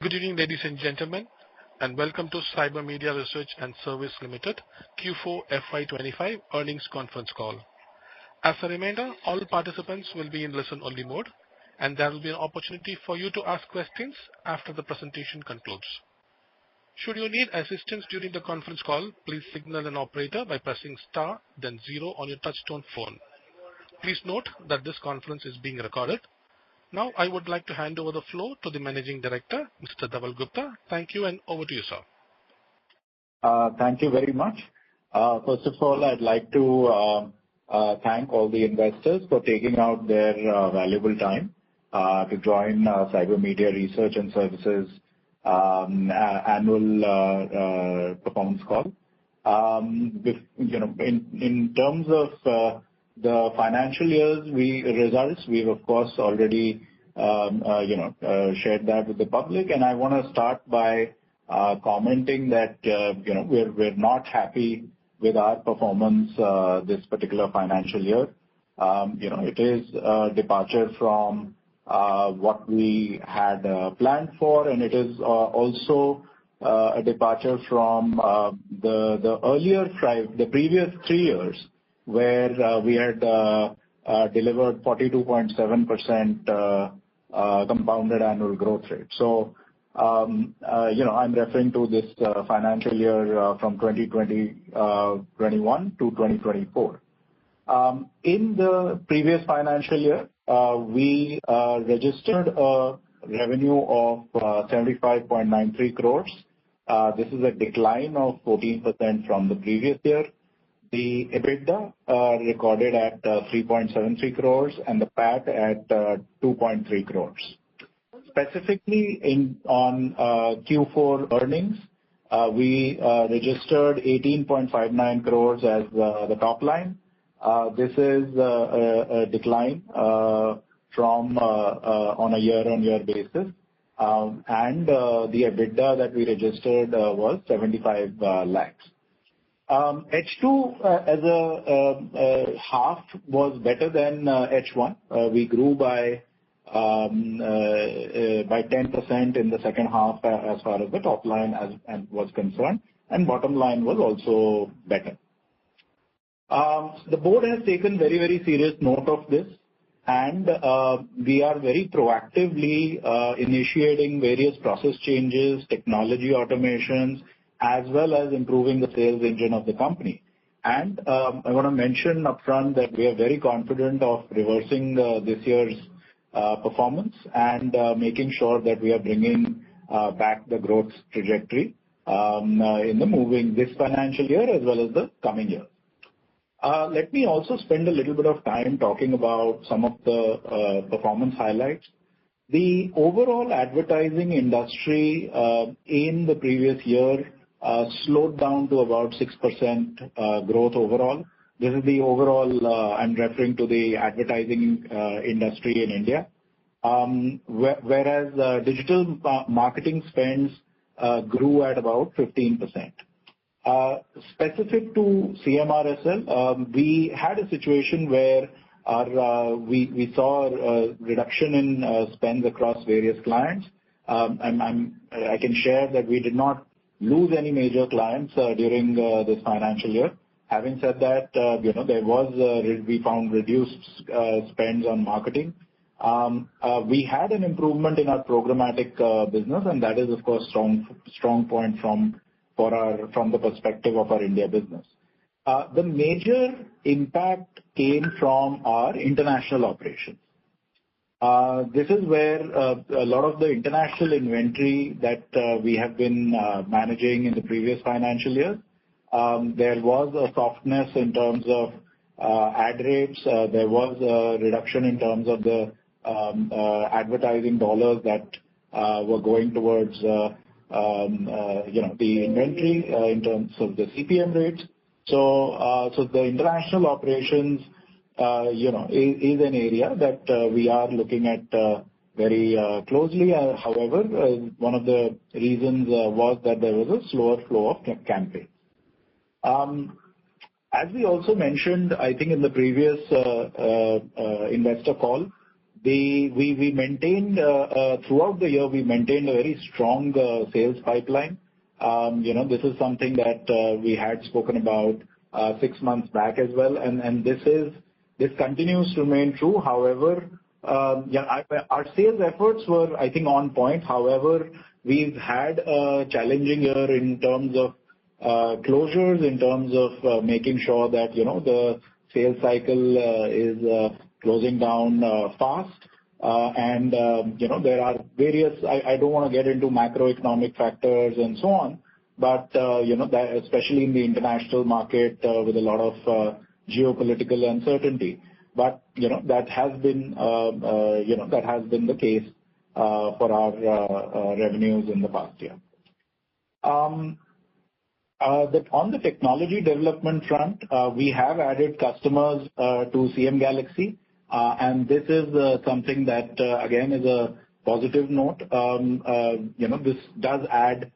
Good evening, ladies and gentlemen, and welcome to Cyber Media Research and Service Limited Q4 FY25 earnings conference call. As a reminder, all participants will be in listen-only mode, and there will be an opportunity for you to ask questions after the presentation concludes. Should you need assistance during the conference call, please signal an operator by pressing star, then 0 on your touchtone phone. Please note that this conference is being recorded. Now, I would like to hand over the floor to the Managing Director, Mr. Dhaval Gupta. Thank you, and over to you, sir. Thank you very much. First of all, I'd like to thank all the investors for taking out their valuable time to join Cyber Media Research and Services annual performance call. In terms of the financial year's results, we've of course already shared that with the public, and I want to start by commenting that we're not happy with our performance this particular financial year. It is a departure from what we had planned for, and it is also a departure from the previous 3 years, where we had delivered 42.7% compounded annual growth rate. So, I'm referring to this financial year from 2021 to 2024. In the previous financial year, we registered a revenue of 75.93 crores. This is a decline of 14% from the previous year. The EBITDA recorded at 3.73 crores and the PAT at 2.3 crores. Specifically on Q4 earnings, we registered 18.59 crores as the top line. This is a decline from on a year-on-year basis, and the EBITDA that we registered was 75 lakhs. H2 as a half was better than H1. We grew by 10% in the second half as far as the top line was concerned, and bottom line was also better. The board has taken very, very serious note of this, and we are very proactively initiating various process changes, technology automations, as well as improving the sales engine of the company. And I want to mention upfront that we are very confident of reversing this year's performance and making sure that we are bringing back the growth trajectory in this financial year as well as the coming year. Let me also spend a little bit of time talking about some of the performance highlights. The overall advertising industry in the previous year slowed down to about 6% growth overall. This is the overall, I'm referring to the advertising industry in India. Whereas digital marketing spends grew at about 15%. Specific to CMRSL, we had a situation where we saw a reduction in spends across various clients. I can share that we did not lose any major clients during this financial year. Having said that, we found reduced spends on marketing. We had an improvement in our programmatic business, and that is of course strong point from the perspective of our India business. The major impact came from our international operations. This is where a lot of the international inventory that we have been managing in the previous financial year. There was a softness in terms of ad rates. There was a reduction in terms of the advertising dollars that were going towards the inventory in terms of the CPM rates. So the international operations is an area that we are looking at very closely. However, one of the reasons was that there was a slower flow of campaigns. As we also mentioned, I think in the previous investor call, We maintained throughout the year, we maintained a very strong sales pipeline. This is something that we had spoken about 6 months back as well, and this continues to remain true. However, our sales efforts were, I think, on point. However, we've had a challenging year in terms of closures, in terms of making sure that the sales cycle is closing down fast. There are various, I don't want to get into macroeconomic factors and so on, but that especially in the international market with a lot of geopolitical uncertainty. But that has been the case for our revenues in the past year. On the technology development front, we have added customers to CM Galaxy, and this is something that again is a positive note. This does add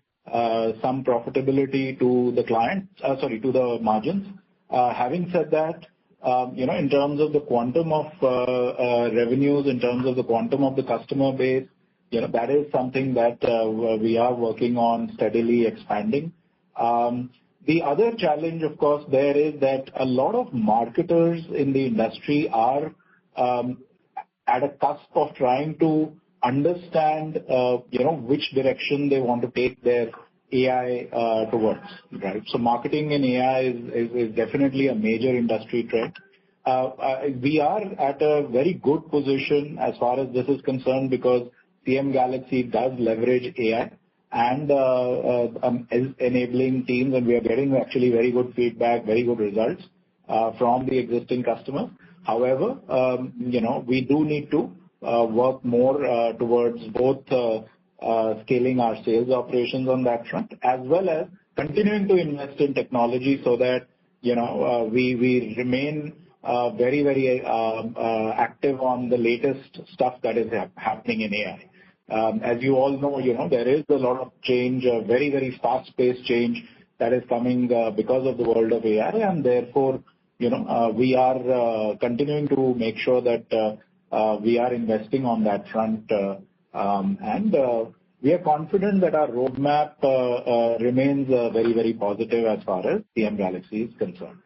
some profitability to the client, to the margins. Having said that, in terms of the quantum of revenues, in terms of the quantum of the customer base, that is something that we are working on steadily expanding. The other challenge, of course, there is that a lot of marketers in the industry are at a cusp of trying to understand, which direction they want to take their AI towards, right? So marketing in AI is definitely a major industry trend. We are at a very good position as far as this is concerned because CM Galaxy does leverage AI and is enabling teams, and we are getting actually very good feedback, very good results from the existing customers. However, we do need to work more towards both scaling our sales operations on that front, as well as continuing to invest in technology so that we remain very, very active on the latest stuff that is happening in AI. As you all know, there is a lot of change, very, very fast-paced change that is coming because of the world of AI, and therefore, we are continuing to make sure that we are investing on that front, and we are confident that our roadmap remains very, very positive as far as CM Galaxy is concerned.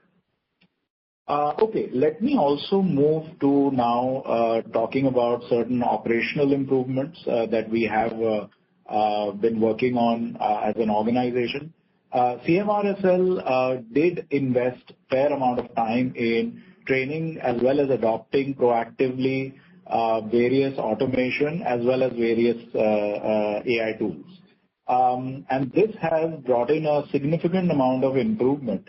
Okay, let me also move to now talking about certain operational improvements that we have been working on as an organization. CMRSL did invest fair amount of time in training as well as adopting proactively various automation as well as various AI tools. And this has brought in a significant amount of improvement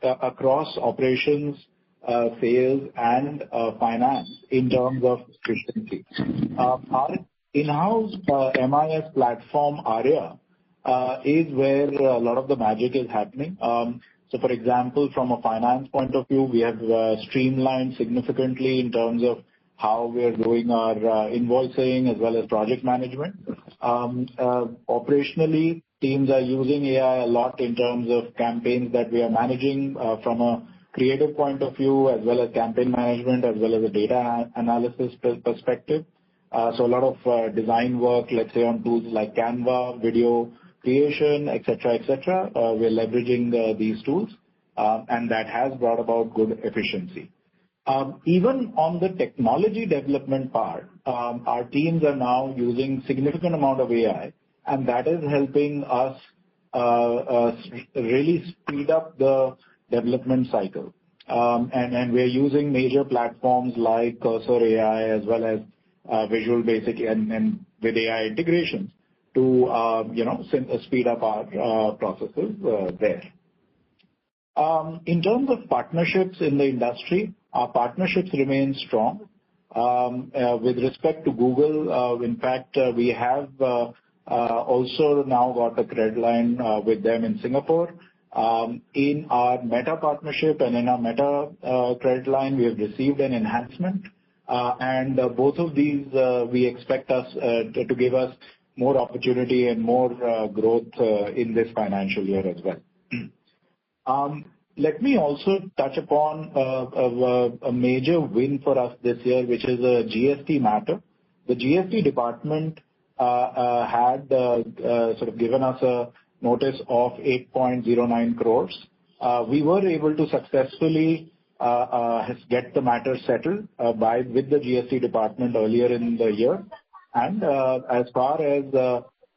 across operations, sales, and finance in terms of efficiency. Our in-house MIS platform, Arya, is where a lot of the magic is happening. So, for example, from a finance point of view, we have streamlined significantly in terms of how we are doing our invoicing as well as project management. Operationally, teams are using AI a lot in terms of campaigns that we are managing from a creative point of view, as well as campaign management, as well as a data analysis perspective. So a lot of design work, let's say, on tools like Canva, video creation, etc., etc. We're leveraging these tools, and that has brought about good efficiency. Even on the technology development part, our teams are now using significant amount of AI, and that is helping us really speed up the development cycle. And we're using major platforms like Cursor AI as well as Visual Basic and with AI integrations to speed up our processes there. In terms of partnerships in the industry, our partnerships remain strong. With respect to Google, in fact, we have also now got a credit line with them in Singapore. In our Meta partnership and in our Meta credit line, we have received an enhancement, and both of these we expect us to give us more opportunity and more growth in this financial year as well. Let me also touch upon a major win for us this year, which is a GST matter. The GST department had sort of given us a notice of 8.09 crores. We were able to successfully get the matter settled with the GST department earlier in the year. And as far as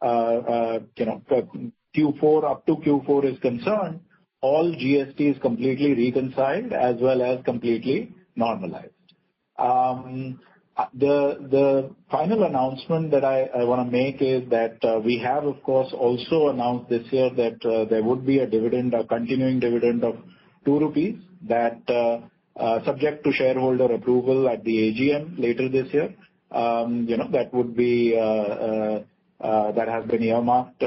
Q4 up to Q4 is concerned, all GST is completely reconciled as well as completely normalized. The final announcement that I want to make is that we have, of course, also announced this year that there would be a dividend, a continuing dividend of 2 rupees that, subject to shareholder approval at the AGM later this year, that would be that has been earmarked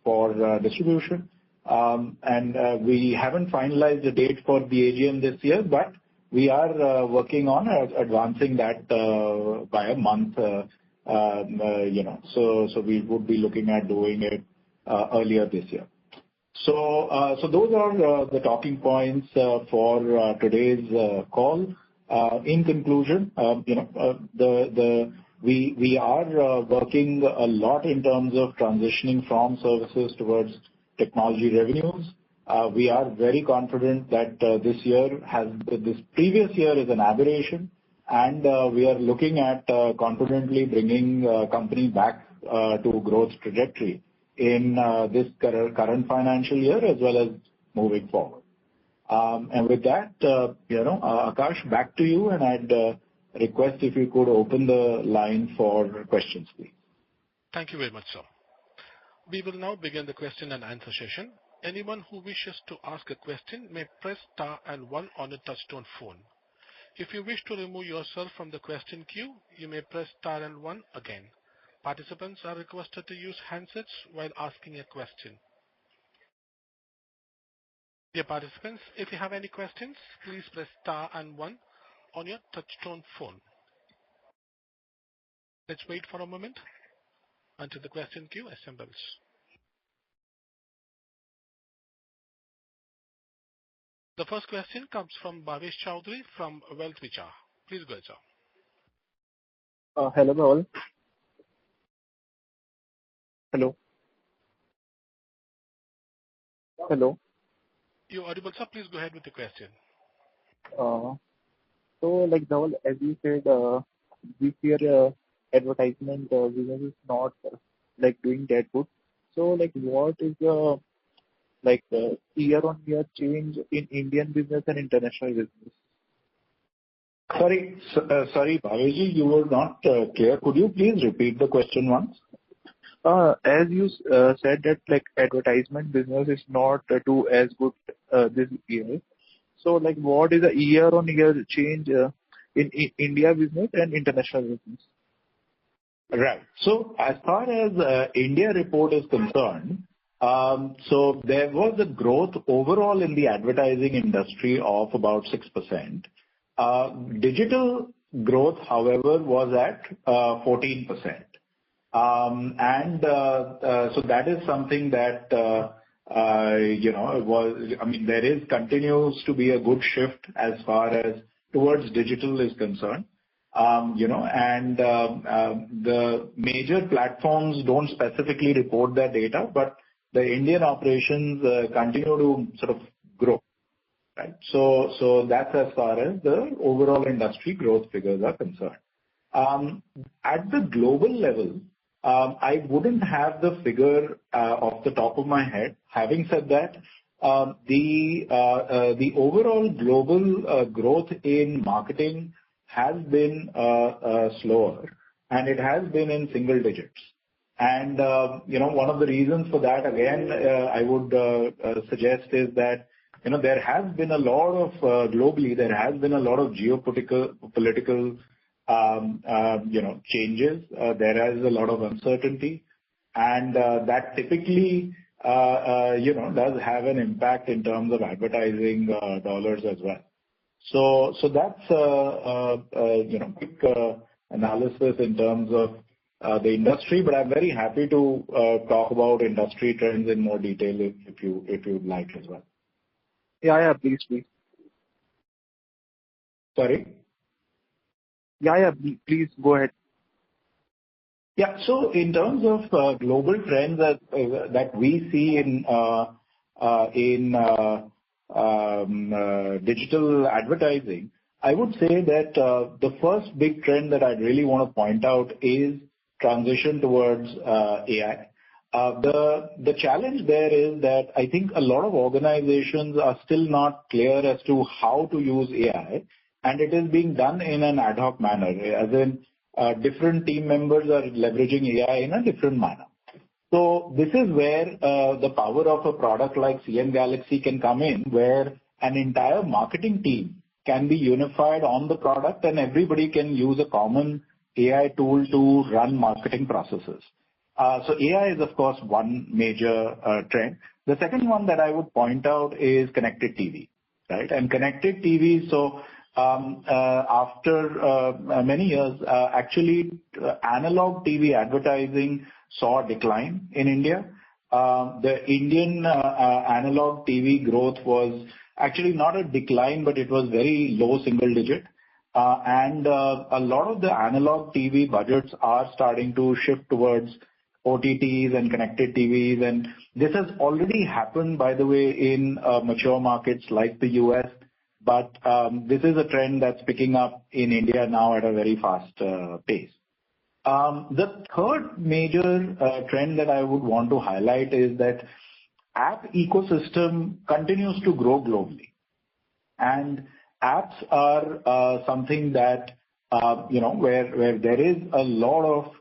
for distribution. And we haven't finalized the date for the AGM this year, but we are working on advancing that by a month. So we would be looking at doing it earlier this year. So those are the talking points for today's call. In conclusion, we are working a lot in terms of transitioning from services towards technology revenues. We are very confident that this previous year is an aberration, and we are looking at confidently bringing company back to growth trajectory in this current financial year as well as moving forward. And with that, Akash, back to you, and I'd request if you could open the line for questions, please. Thank you very much, sir. We will now begin the question and answer session. Anyone who wishes to ask a question may press star and one on a touchtone phone. If you wish to remove yourself from the question queue, you may press star and one again. Participants are requested to use handsets while asking a question. Dear participants, if you have any questions, please press star and one on your touchtone phone. Let's wait for a moment until the question queue assembles. The first question comes from Bhavesh Chaudhary from Wealth Vichar. Please go ahead, sir. Hello, all. Hello. Hello. You're audible, sir. Please go ahead with the question. So, like Dhaval, as you said, this year advertisement business is not doing that good. So, what is the year-on-year change in Indian business and international business? Sorry, Bhavesh, you were not clear. Could you please repeat the question once? As you said that advertisement business is not do as good this year. So what is the year-on-year change in India business and international business? Right. So as far as India report is concerned, so there was a growth overall in the advertising industry of about 6%. Digital growth, however, was at 14%. And so that is something that there continues to be a good shift as far as towards digital is concerned. And the major platforms don't specifically report their data, but the Indian operations continue to sort of grow. Right. So that's as far as the overall industry growth figures are concerned. At the global level, I wouldn't have the figure off the top of my head. Having said that, the overall global growth in marketing has been slower, and it has been in single digits. And one of the reasons for that, again, I would suggest is that there has been a lot of globally there has been a lot of political changes. There is a lot of uncertainty, and that typically does have an impact in terms of advertising dollars as well. So that's quick analysis in terms of the industry, but I'm very happy to talk about industry trends in more detail if you'd like as well. Yeah, please, please. Sorry? Yeah, please go ahead. Yeah. So in terms of global trends that we see in digital advertising, I would say that the first big trend that I'd really want to point out is transition towards AI. The challenge there is that I think a lot of organizations are still not clear as to how to use AI, and it is being done in an ad hoc manner, as in different team members are leveraging AI in a different manner. So this is where the power of a product like CM Galaxy can come in, where an entire marketing team can be unified on the product and everybody can use a common AI tool to run marketing processes. So AI is, of course, one major trend. The second one that I would point out is connected TV, right? And connected TV, so after many years, actually, analog TV advertising saw a decline in India. The Indian analog TV growth was actually not a decline, but it was very low single digit. And a lot of the analog TV budgets are starting to shift towards OTTs and connected TVs. And this has already happened, by the way, in mature markets like the US. But this is a trend that's picking up in India now at a very fast pace. The third major trend that I would want to highlight is that app ecosystem continues to grow globally. And apps are something that, where there is a lot of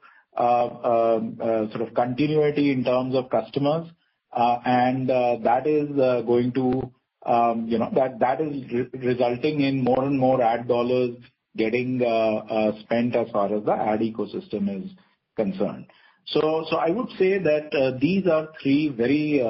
sort of continuity in terms of customers. And that is going to, that is resulting in more and more ad dollars getting spent as far as the ad ecosystem is concerned. So I would say that these are three very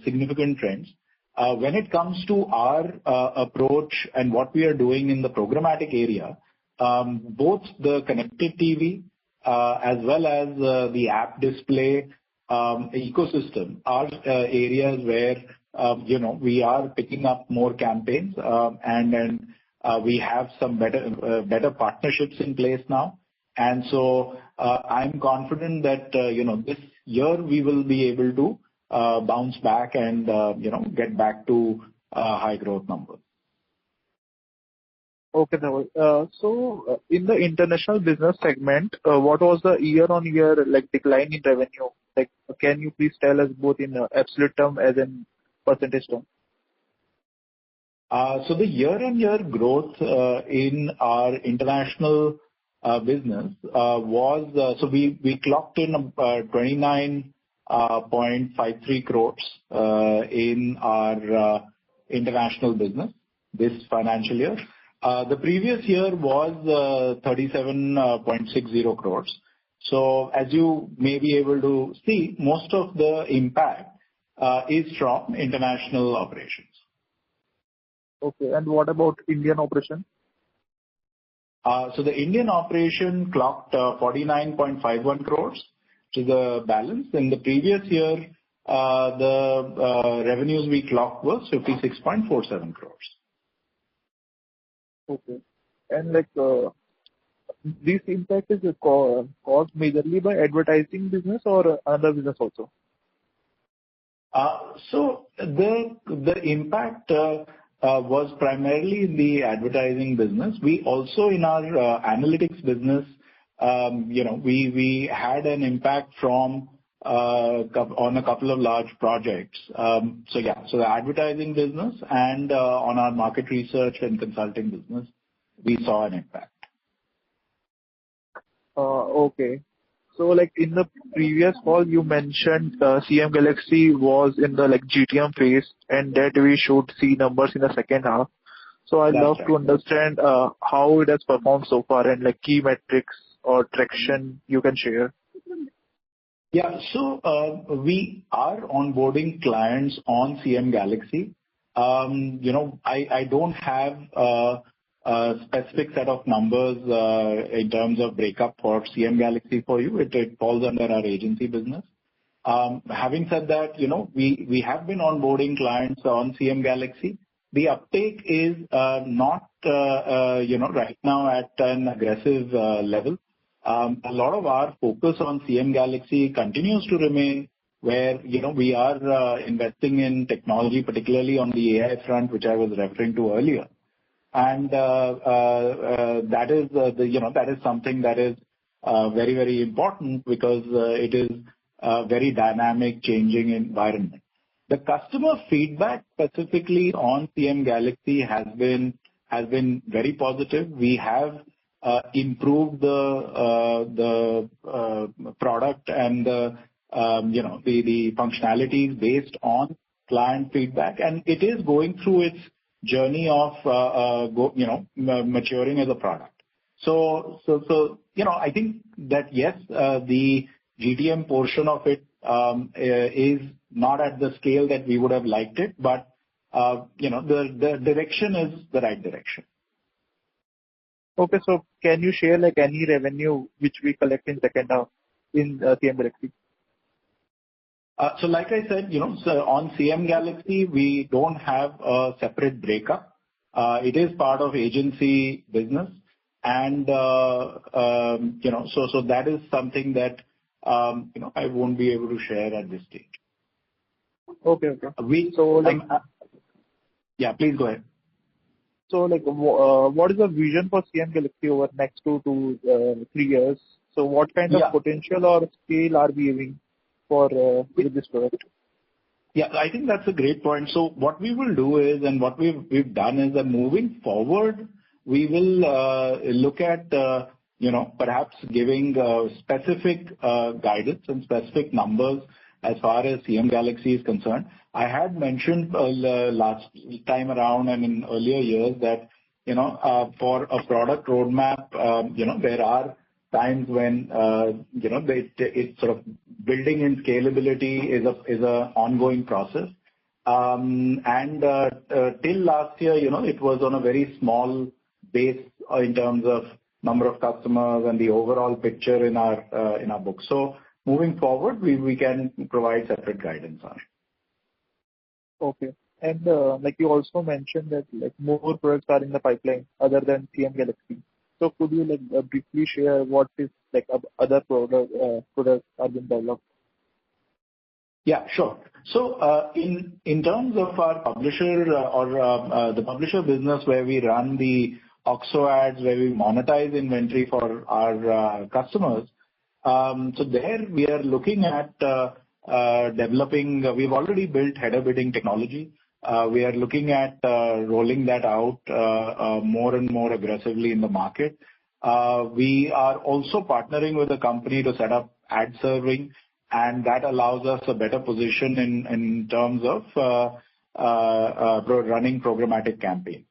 significant trends. When it comes to our approach and what we are doing in the programmatic area, both the connected TV as well as the app display ecosystem are areas where we are picking up more campaigns, and then we have some better partnerships in place now. And so I'm confident that this year we will be able to bounce back and get back to high growth numbers. Okay, Dhaval. So in the international business segment, what was the year-on-year decline in revenue? Can you please tell us both in absolute term as in percentage term? So the year-on-year growth in our international business was, so we clocked in 29.53 crores in our international business this financial year. The previous year was 37.60 crores. So as you may be able to see, most of the impact is from international operations. Okay. And what about Indian operation? So the Indian operation clocked 49.51 crores, which is a balance. In the previous year, the revenues we clocked was 56.47 crores. Okay. And this impact is caused majorly by advertising business or other business also? So the impact was primarily in the advertising business. We also, in our analytics business, we had an impact from on a couple of large projects. So the advertising business and on our market research and consulting business, we saw an impact. Okay. So in the previous call, you mentioned CM Galaxy was in the GTM phase and that we should see numbers in the second half. So I'd love to understand how it has performed so far and key metrics or traction you can share. Yeah. So we are onboarding clients on CM Galaxy. I don't have a specific set of numbers in terms of breakup for CM Galaxy for you. It falls under our agency business. Having said that, we have been onboarding clients on CM Galaxy. the uptake is not right now at an aggressive level. A lot of our focus on CM Galaxy continues to remain where we are investing in technology, particularly on the AI front, which I was referring to earlier. And that is something that is very, very important because it is a very dynamic, changing environment. The customer feedback specifically on CM Galaxy has been very positive. We have improved the product and the functionalities based on client feedback, and it is going through its journey of maturing as a product. So I think that yes, the GTM portion of it is not at the scale that we would have liked it, but the direction is the right direction. Okay, so can you share like any revenue which we collect in second half in CM Galaxy? So like I said, so on CM Galaxy, we don't have a separate breakup. It is part of agency business. And, so that is something that, I won't be able to share at this stage. Okay. Yeah, please go ahead. So like, what is the vision for CM Galaxy over next 2 to 3 years? So what kind of potential or scale are we aiming for with this product? Yeah, I think that's a great point. So what we will do is, and what we've done is that moving forward, we will look at, perhaps giving specific guidance and specific numbers as far as CM Galaxy is concerned. I had mentioned last time around and in earlier years that, for a product roadmap, there are times when, it's sort of building in scalability is a ongoing process. Till last year, it was on a very small base in terms of number of customers and the overall picture in our book. So moving forward, we can provide separate guidance on it. Okay. And like you also mentioned that like more products are in the pipeline other than CM Galaxy. So could you like briefly share what is like other products are being developed? Yeah, sure. So in terms of our publisher or the publisher business where we run the OXO ads, where we monetize inventory for our customers, so there we are looking at developing. We've already built header bidding technology. We are looking at rolling that out more and more aggressively in the market. We are also partnering with a company to set up ad serving, and that allows us a better position in terms of running programmatic campaigns.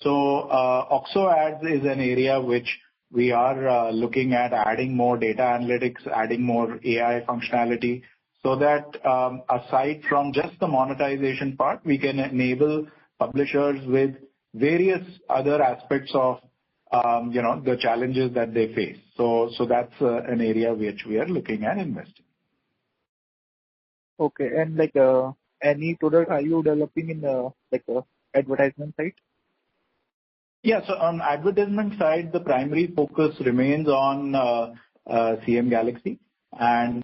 So OXO ads is an area which we are looking at adding more data analytics, adding more AI functionality, so that aside from just the monetization part, we can enable publishers with various other aspects of the challenges that they face. So that's an area which we are looking at investing. Okay, and like any product are you developing in advertisement side? Yeah, so on advertisement side, the primary focus remains on CM Galaxy, and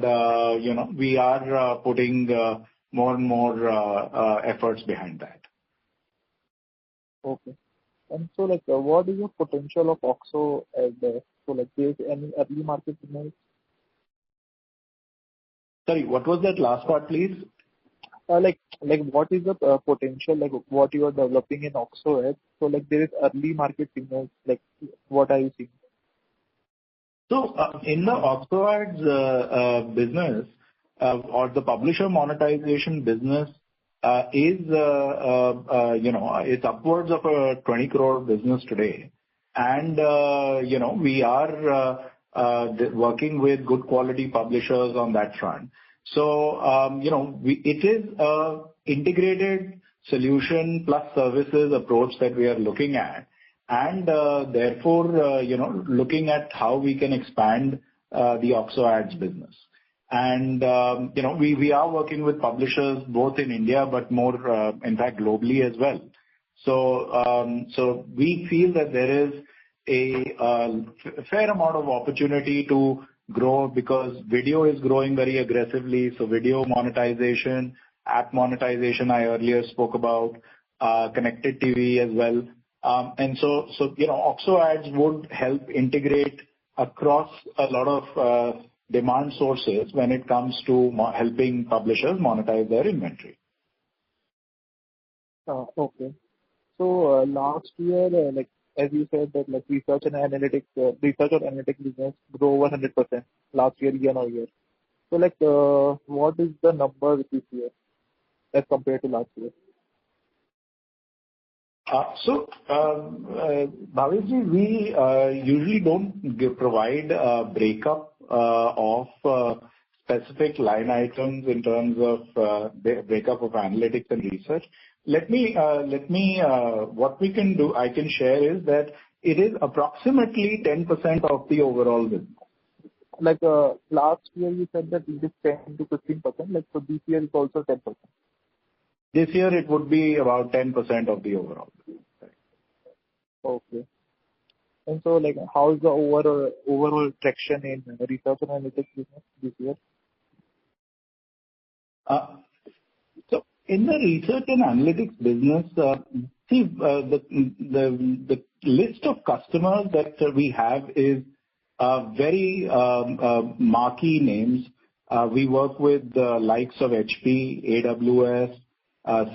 we are putting more and more efforts behind that. Okay, and so like what is the potential of OXO as so like there's any early market signals? Sorry, what was that last part, please? Like what is the potential, like what you are developing in OXO ads? So like there is early market signals, like what are you seeing? So in the OXO ads business or the publisher monetization business is it's upwards of a 20 crore business today, and we are working with good quality publishers on that front. So, it is a integrated solution plus services approach that we are looking at, and therefore, looking at how we can expand the OXO ads business. And, we are working with publishers both in India, but more, in fact, globally as well. So we feel that there is a fair amount of opportunity to grow because video is growing very aggressively. So video monetization, app monetization, I earlier spoke about, connected TV as well. And so OXO ads would help integrate across a lot of demand sources when it comes to helping publishers monetize their inventory. Okay. So last year, like as you said that like research or analytics business grow over 100% last year on year. So like what is the number this year as compared to last year? Bhaveshji, we usually don't provide a breakup of specific line items in terms of breakup of analytics and research. What we can do, I can share is that it is approximately 10% of the overall business. Like last year you said that it is 10 to 15%. Like so this year it's also 10%. This year it would be about 10% of the overall business. Okay. And so like how is the overall traction in research and analytics business this year? So in the research and analytics business, the list of customers that we have is very marquee names. We work with the likes of HP, AWS,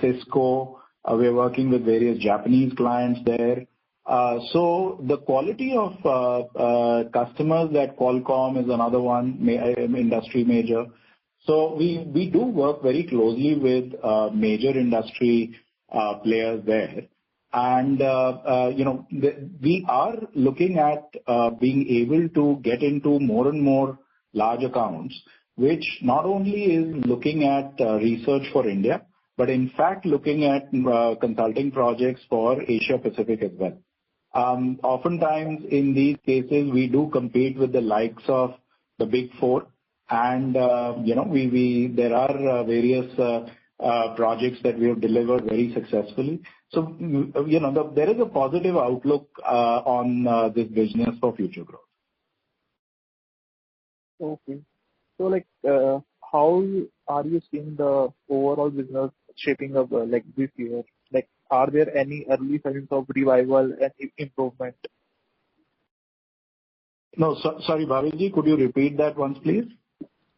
Cisco. We're working with various Japanese clients there. So the quality of customers that Qualcomm is another one, industry major. So we do work very closely with major industry players there. And we are looking at being able to get into more and more large accounts, which not only is looking at research for India, but in fact looking at consulting projects for Asia Pacific as well. Oftentimes in these cases, we do compete with the likes of the Big Four, and there are various projects that we have delivered very successfully. So there is a positive outlook on this business for future growth. Okay. So like how are you seeing the overall business shaping up like this year? Like are there any early signs of revival and improvement? No, sorry, Bhaveshji, could you repeat that once, please?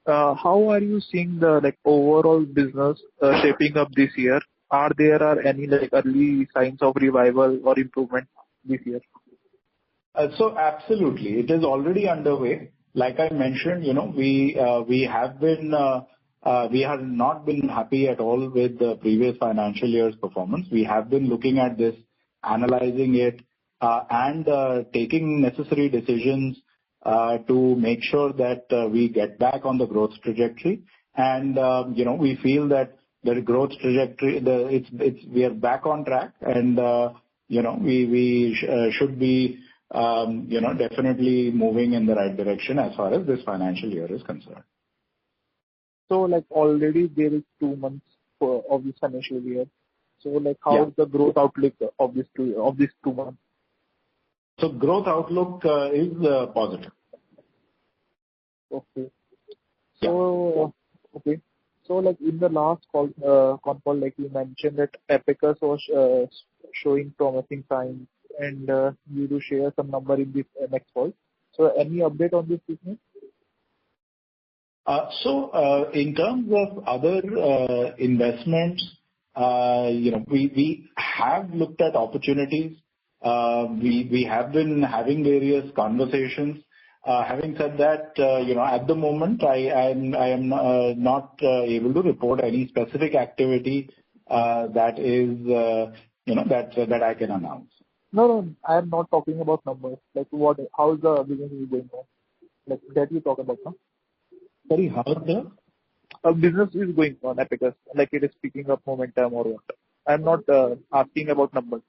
How are you seeing the like overall business shaping up this year? Are there any like early signs of revival or improvement this year? So absolutely, it is already underway. Like I mentioned, we have not been happy at all with the previous financial year's performance. We have been looking at this, analyzing it, and taking necessary decisions to make sure that we get back on the growth trajectory. And we feel that the growth trajectory, we are back on track, and we should be definitely moving in the right direction as far as this financial year is concerned. So like already there is 2 months of this financial year. So like how is the growth outlook of these 2 months? So growth outlook is positive. Okay. So okay. So like in the last Concall, like you mentioned that Epicus was showing promising signs, and you do share some number in this next call. So any update on this business? So in terms of other investments, we have looked at opportunities. We have been having various conversations. Having said that, at the moment, I am not able to report any specific activity that is, that I can announce. No, I am not talking about numbers. Like how is the business is going on? Like that you talk about, huh? Sorry, how the business is going on, Epicus, like it is picking up momentum or what? I am not asking about numbers.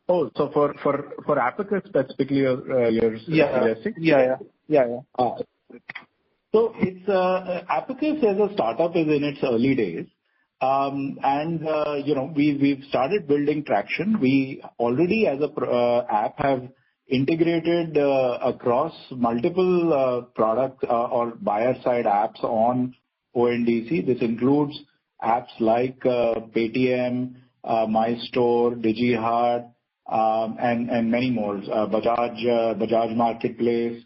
Oh, so for Epicus specifically, you're suggesting? Yeah. So it's Epicus as a startup is in its early days. We've started building traction. We already, as a app, have integrated across multiple product or buyer-side apps on ONDC. This includes apps like Paytm, My Store, DigiHeart, and many more. Bajaj Marketplace,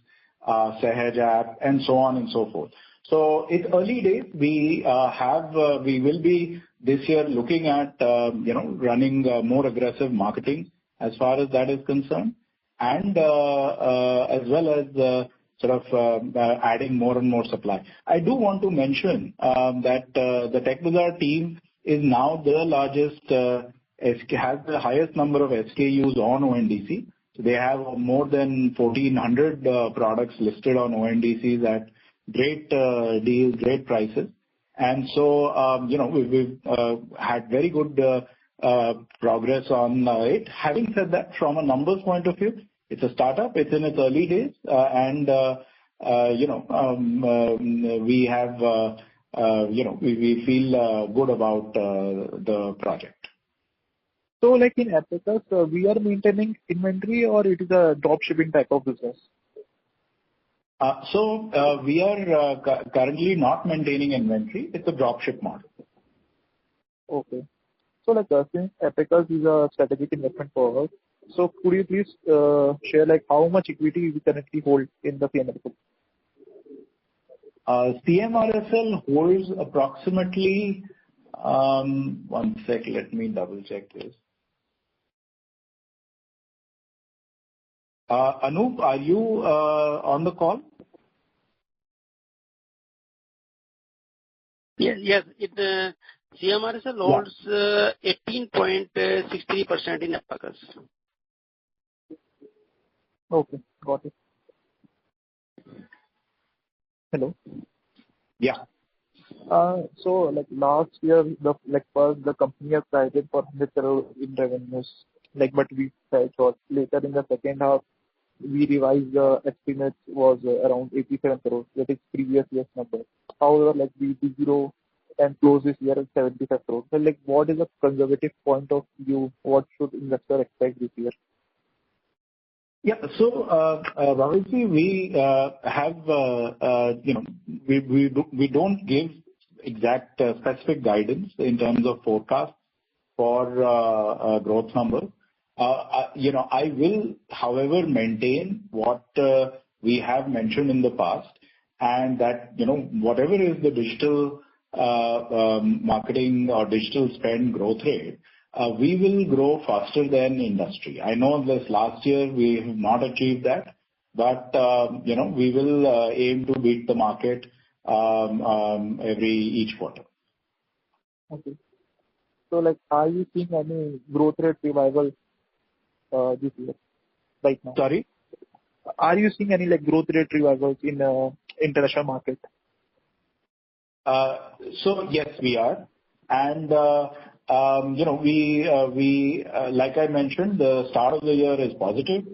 Sahaj app, and so on and so forth. So it's early days. We will be this year looking at running more aggressive marketing as far as that is concerned, and as well as adding more and more supply. I do want to mention that the Tech Bazaar team is now the largest, has the highest number of SKUs on ONDC. So they have more than 1,400 products listed on ONDCs at great deals, great prices. And so, we've had very good progress on it. Having said that, from a numbers point of view, it's a startup. It's in its early days, we have, we feel good about the project. So, like in Epicus, we are maintaining inventory, or it is a drop shipping type of business? We are currently not maintaining inventory. It's a drop ship model. Okay. So, like since Epicus is a strategic investment for us, so could you please share like how much equity we currently hold in the CMRSL? CMRSL holds approximately, one sec, let me double check this. Anup, are you on the call? Yes. CMRSL holds 18.63% in Epicus. Okay, got it. Hello. Yeah. So like last year, the company has guided for 100 crore in revenues, but we fell short. Later in the second half, we revised the estimate was around 87 crores. That is previous year's number. However, we de-grow and close this year at 75 crores. So what is the conservative point of view? What should investor expect this year? Yeah. So, Bhavishji, we have, we don't give exact specific guidance in terms of forecast for growth numbers. I will, however, maintain what we have mentioned in the past, and that, whatever is the digital marketing or digital spend growth rate, we will grow faster than industry. I know this last year we have not achieved that, but we will aim to beat the market each quarter. Okay. So, are you seeing any growth rate revival this year, right now? Sorry? Are you seeing any growth rate revivals in international market? So yes, we are. And, we like I mentioned, the start of the year is positive.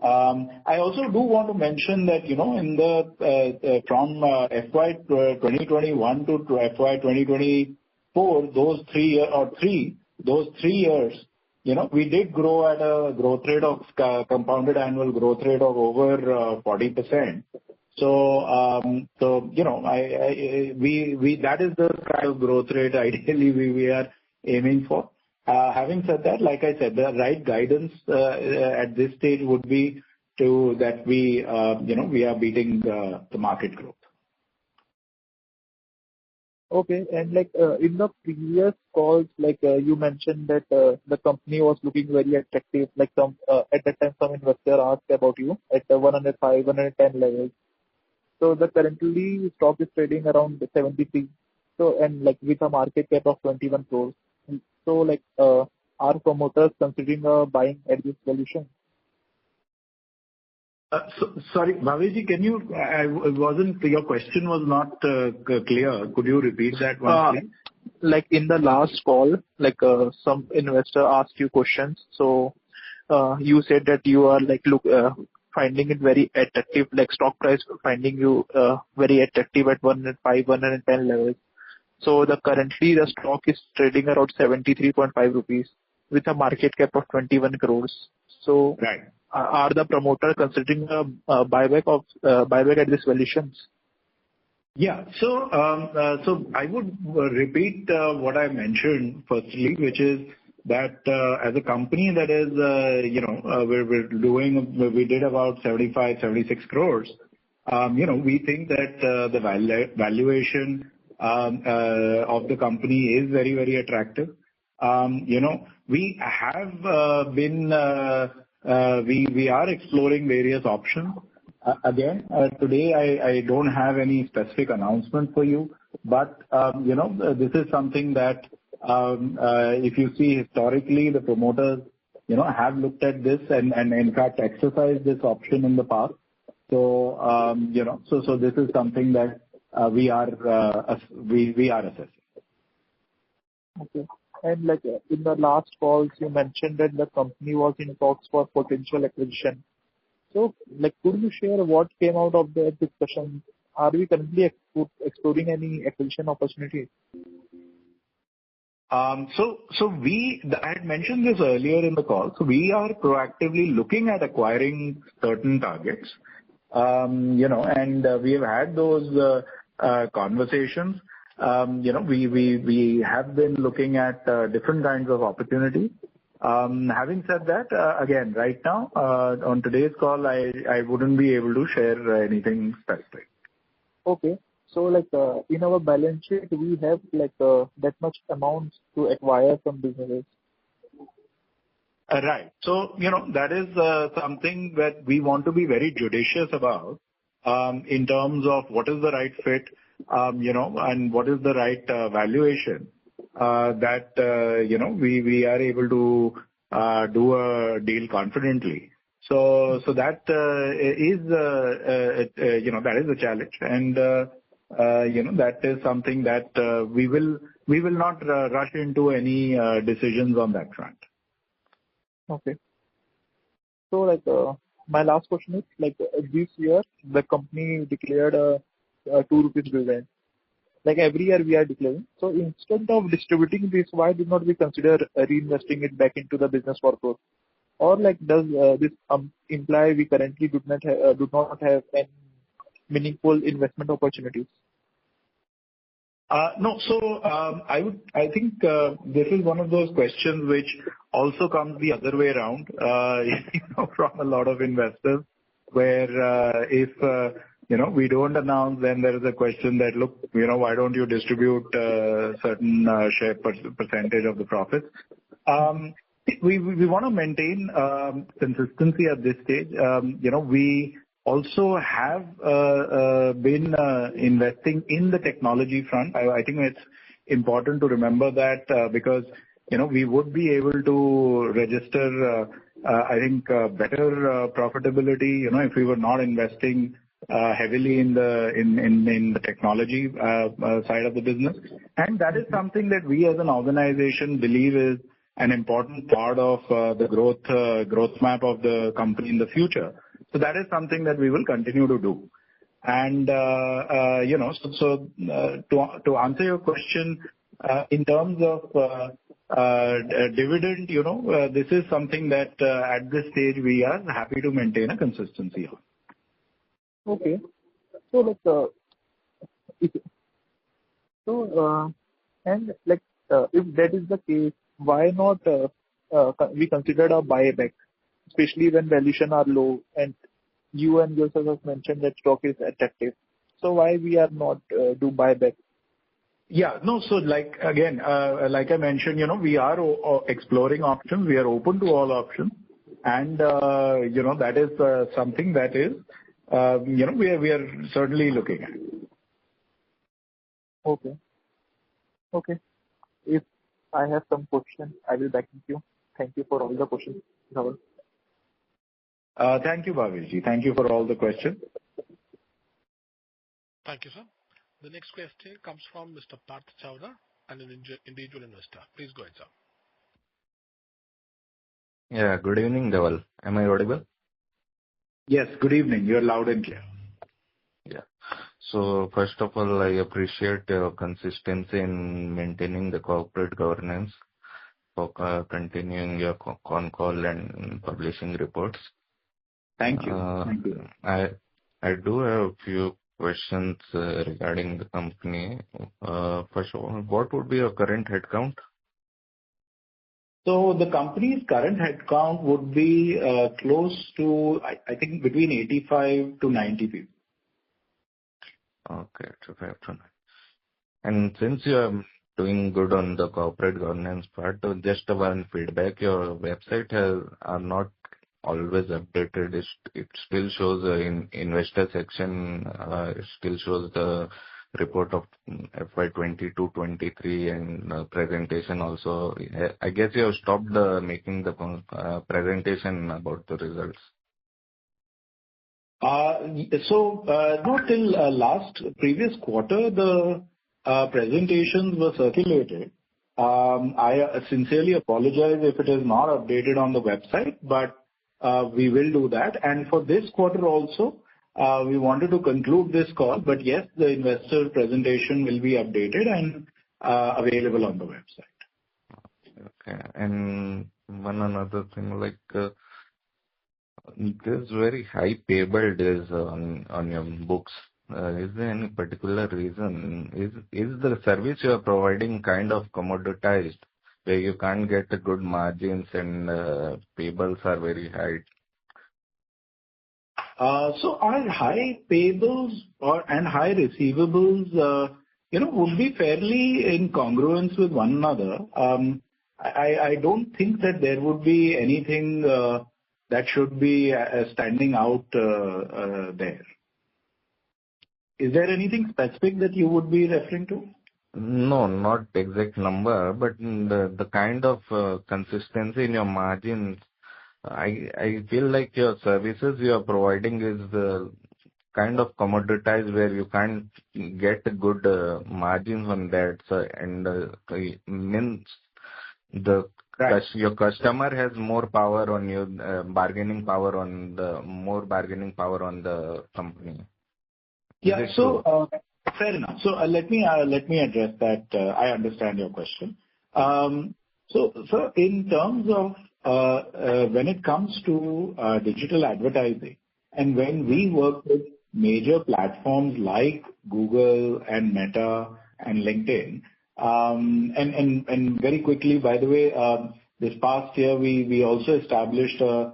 I also do want to mention that, in the, from FY 2021 to FY 2024, those 3 years, we did grow at a growth rate of compounded annual growth rate of over 40%. So, that is the kind of growth rate ideally we are aiming for. Having said that, like I said, the right guidance at this stage would be that we are beating the market growth. Okay. And in the previous calls, you mentioned that the company was looking very attractive. At that time, some investor asked about you at the 105, 110 levels. So the currently stock is trading around 73. So, and with a market cap of 21 crores. So are promoters considering buying at this valuation? Sorry, Bhavishji, can you? Your question was not clear. Could you repeat that once, please? In the last call, some investor asked you questions. So you said that you are finding it very attractive, stock price finding you very attractive at 105, 110 levels. So currently the stock is trading around 73.5 rupees with a market cap of 21 crores. So Right. are the promoter considering a buyback at these valuations? Yeah. So I would repeat what I mentioned firstly, which is that as a company that is, we did about 76 crores. We think that the valuation of the company is very, very attractive. We have been, we are exploring various options. Again, today I don't have any specific announcement for you, but this is something that if you see historically, the promoters have looked at this and in fact exercised this option in the past. So so this is something that we are assessing. Okay. And in the last calls, you mentioned that the company was in talks for potential acquisition. So, could you share what came out of that discussion? Are we currently exploring any acquisition opportunities? I had mentioned this earlier in the call. So we are proactively looking at acquiring certain targets, and we have had those conversations. We have been looking at different kinds of opportunities. Having said that, again, right now, on today's call, I wouldn't be able to share anything specific. Okay. So, in our balance sheet, we have that much amount to acquire from businesses. Right. So, that is something that we want to be very judicious about, in terms of what is the right fit, and what is the right valuation, that we are able to do a deal confidently. So that is that is a challenge, and that is something that we will not rush into any decisions on that front. Okay. So, my last question is, this year, the company declared a 2 rupees dividend. Every year we are declaring. So, instead of distributing this, why do not we consider reinvesting it back into the business for growth? Or does this imply we currently do not have any meaningful investment opportunities? No. So, I think this is one of those questions which also comes the other way around, from a lot of investors, where if we don't announce, then there is a question that, look, why don't you distribute certain share percentage of the profits? We want to maintain consistency at this stage. We also have been investing in the technology front. I think it's important to remember that, because we would be able to register, I think, better profitability, if we were not investing heavily in the technology side of the business. And that is something that we as an organization believe is an important part of the growth map of the company in the future. So that is something that we will continue to do. And to answer your question, in terms of dividend, this is something that at this stage we are happy to maintain a consistency on. Okay. So if that is the case, why not we considered a buyback, especially when valuation are low, and you and yourself have mentioned that stock is attractive. So why we are not do buyback? Yeah. No. So again, like I mentioned, we are exploring options. We are open to all options, and that is something that is we are certainly looking at. Okay. Okay. If I have some questions, I will back with you. Thank you for all the questions, Dhaval. Thank you, Bhavishji. Thank you for all the questions. Thank you, sir. The next question comes from Mr. Parth Chowda, an individual investor. Please go ahead, sir. Yeah, good evening, Dhaval. Am I audible? Yes, good evening. You're loud and clear. Yeah. So first of all, I appreciate your consistency in maintaining the corporate governance for continuing your con call and publishing reports. Thank you. Thank you. I do have a few questions regarding the company. First of all, what would be your current headcount? So the company's current headcount would be close to, I think, between 85 to 90 people. Okay, 85 to 90. And since you are doing good on the corporate governance part, just one feedback, your website are not always updated. It still shows in investor section, it still shows the report of FY22-23 and presentation also. I guess you have stopped making the presentation about the results. Not till previous quarter, the presentations were circulated. I sincerely apologize if it is not updated on the website, but we will do that. And for this quarter also, we wanted to conclude this call, but yes, the investor presentation will be updated and available on the website. Okay. And one another thing, like, there's very high payable days on your books. Is there any particular reason? Is the service you are providing kind of commoditized, where you can't get a good margins and payables are very high? So our high payables and high receivables, would be fairly in congruence with one another. I don't think that there would be anything that should be standing out there. Is there anything specific that you would be referring to? No, not exact number, but the kind of consistency in your margins. I feel like your services you are providing is kind of commoditized, where you can't get good margins on that. So, and means the Right. Your customer has more power on you, bargaining power on the company. Yeah. So fair enough. So let me address that. I understand your question. So in terms of when it comes to digital advertising, and when we work with major platforms like Google and Meta and LinkedIn, and very quickly, by the way, this past year we also established a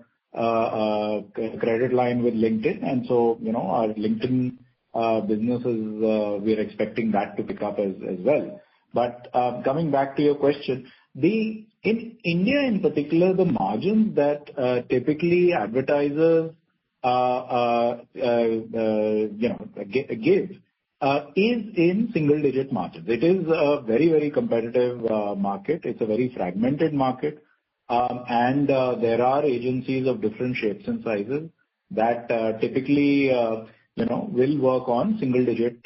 credit line with LinkedIn, and so our LinkedIn businesses, we are expecting that to pick up as well. But coming back to your question, in India in particular, the margins that typically advertisers give is in single-digit margins. It is a very, very competitive market. It's a very fragmented market, and there are agencies of different shapes and sizes that typically will work on single-digit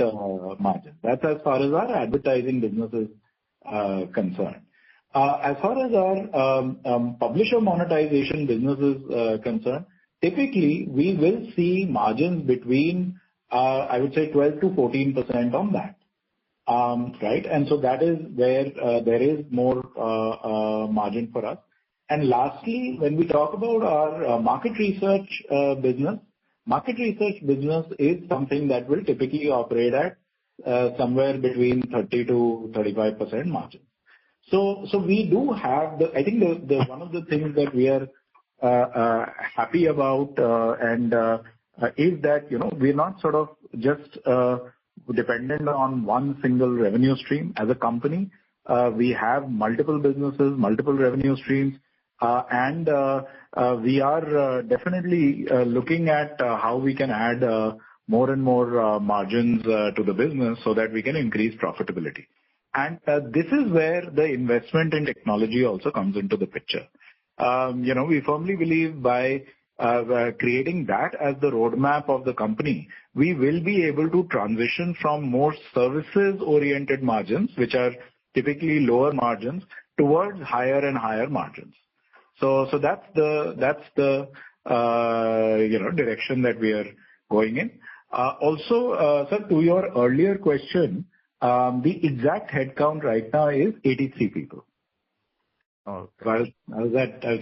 margins. That's as far as our advertising business is concerned. As far as our publisher monetization business is concerned, typically we will see margins between, I would say 12 to 14% on that. Right? And so that is where there is more margin for us. And lastly, when we talk about our market research business is something that will typically operate at somewhere between 30 to 35% margin. So we do have I think the one of the things that we are happy about is that we're not sort of just dependent on one single revenue stream as a company. We have multiple businesses, multiple revenue streams, and we are definitely looking at how we can add more and more margins to the business so that we can increase profitability. And this is where the investment in technology also comes into the picture. We firmly believe by creating that as the roadmap of the company, we will be able to transition from more services-oriented margins, which are typically lower margins, towards higher and higher margins. So that's the direction that we are going in. Also, sir, to your earlier question, the exact headcount right now is 83 people. Okay. I was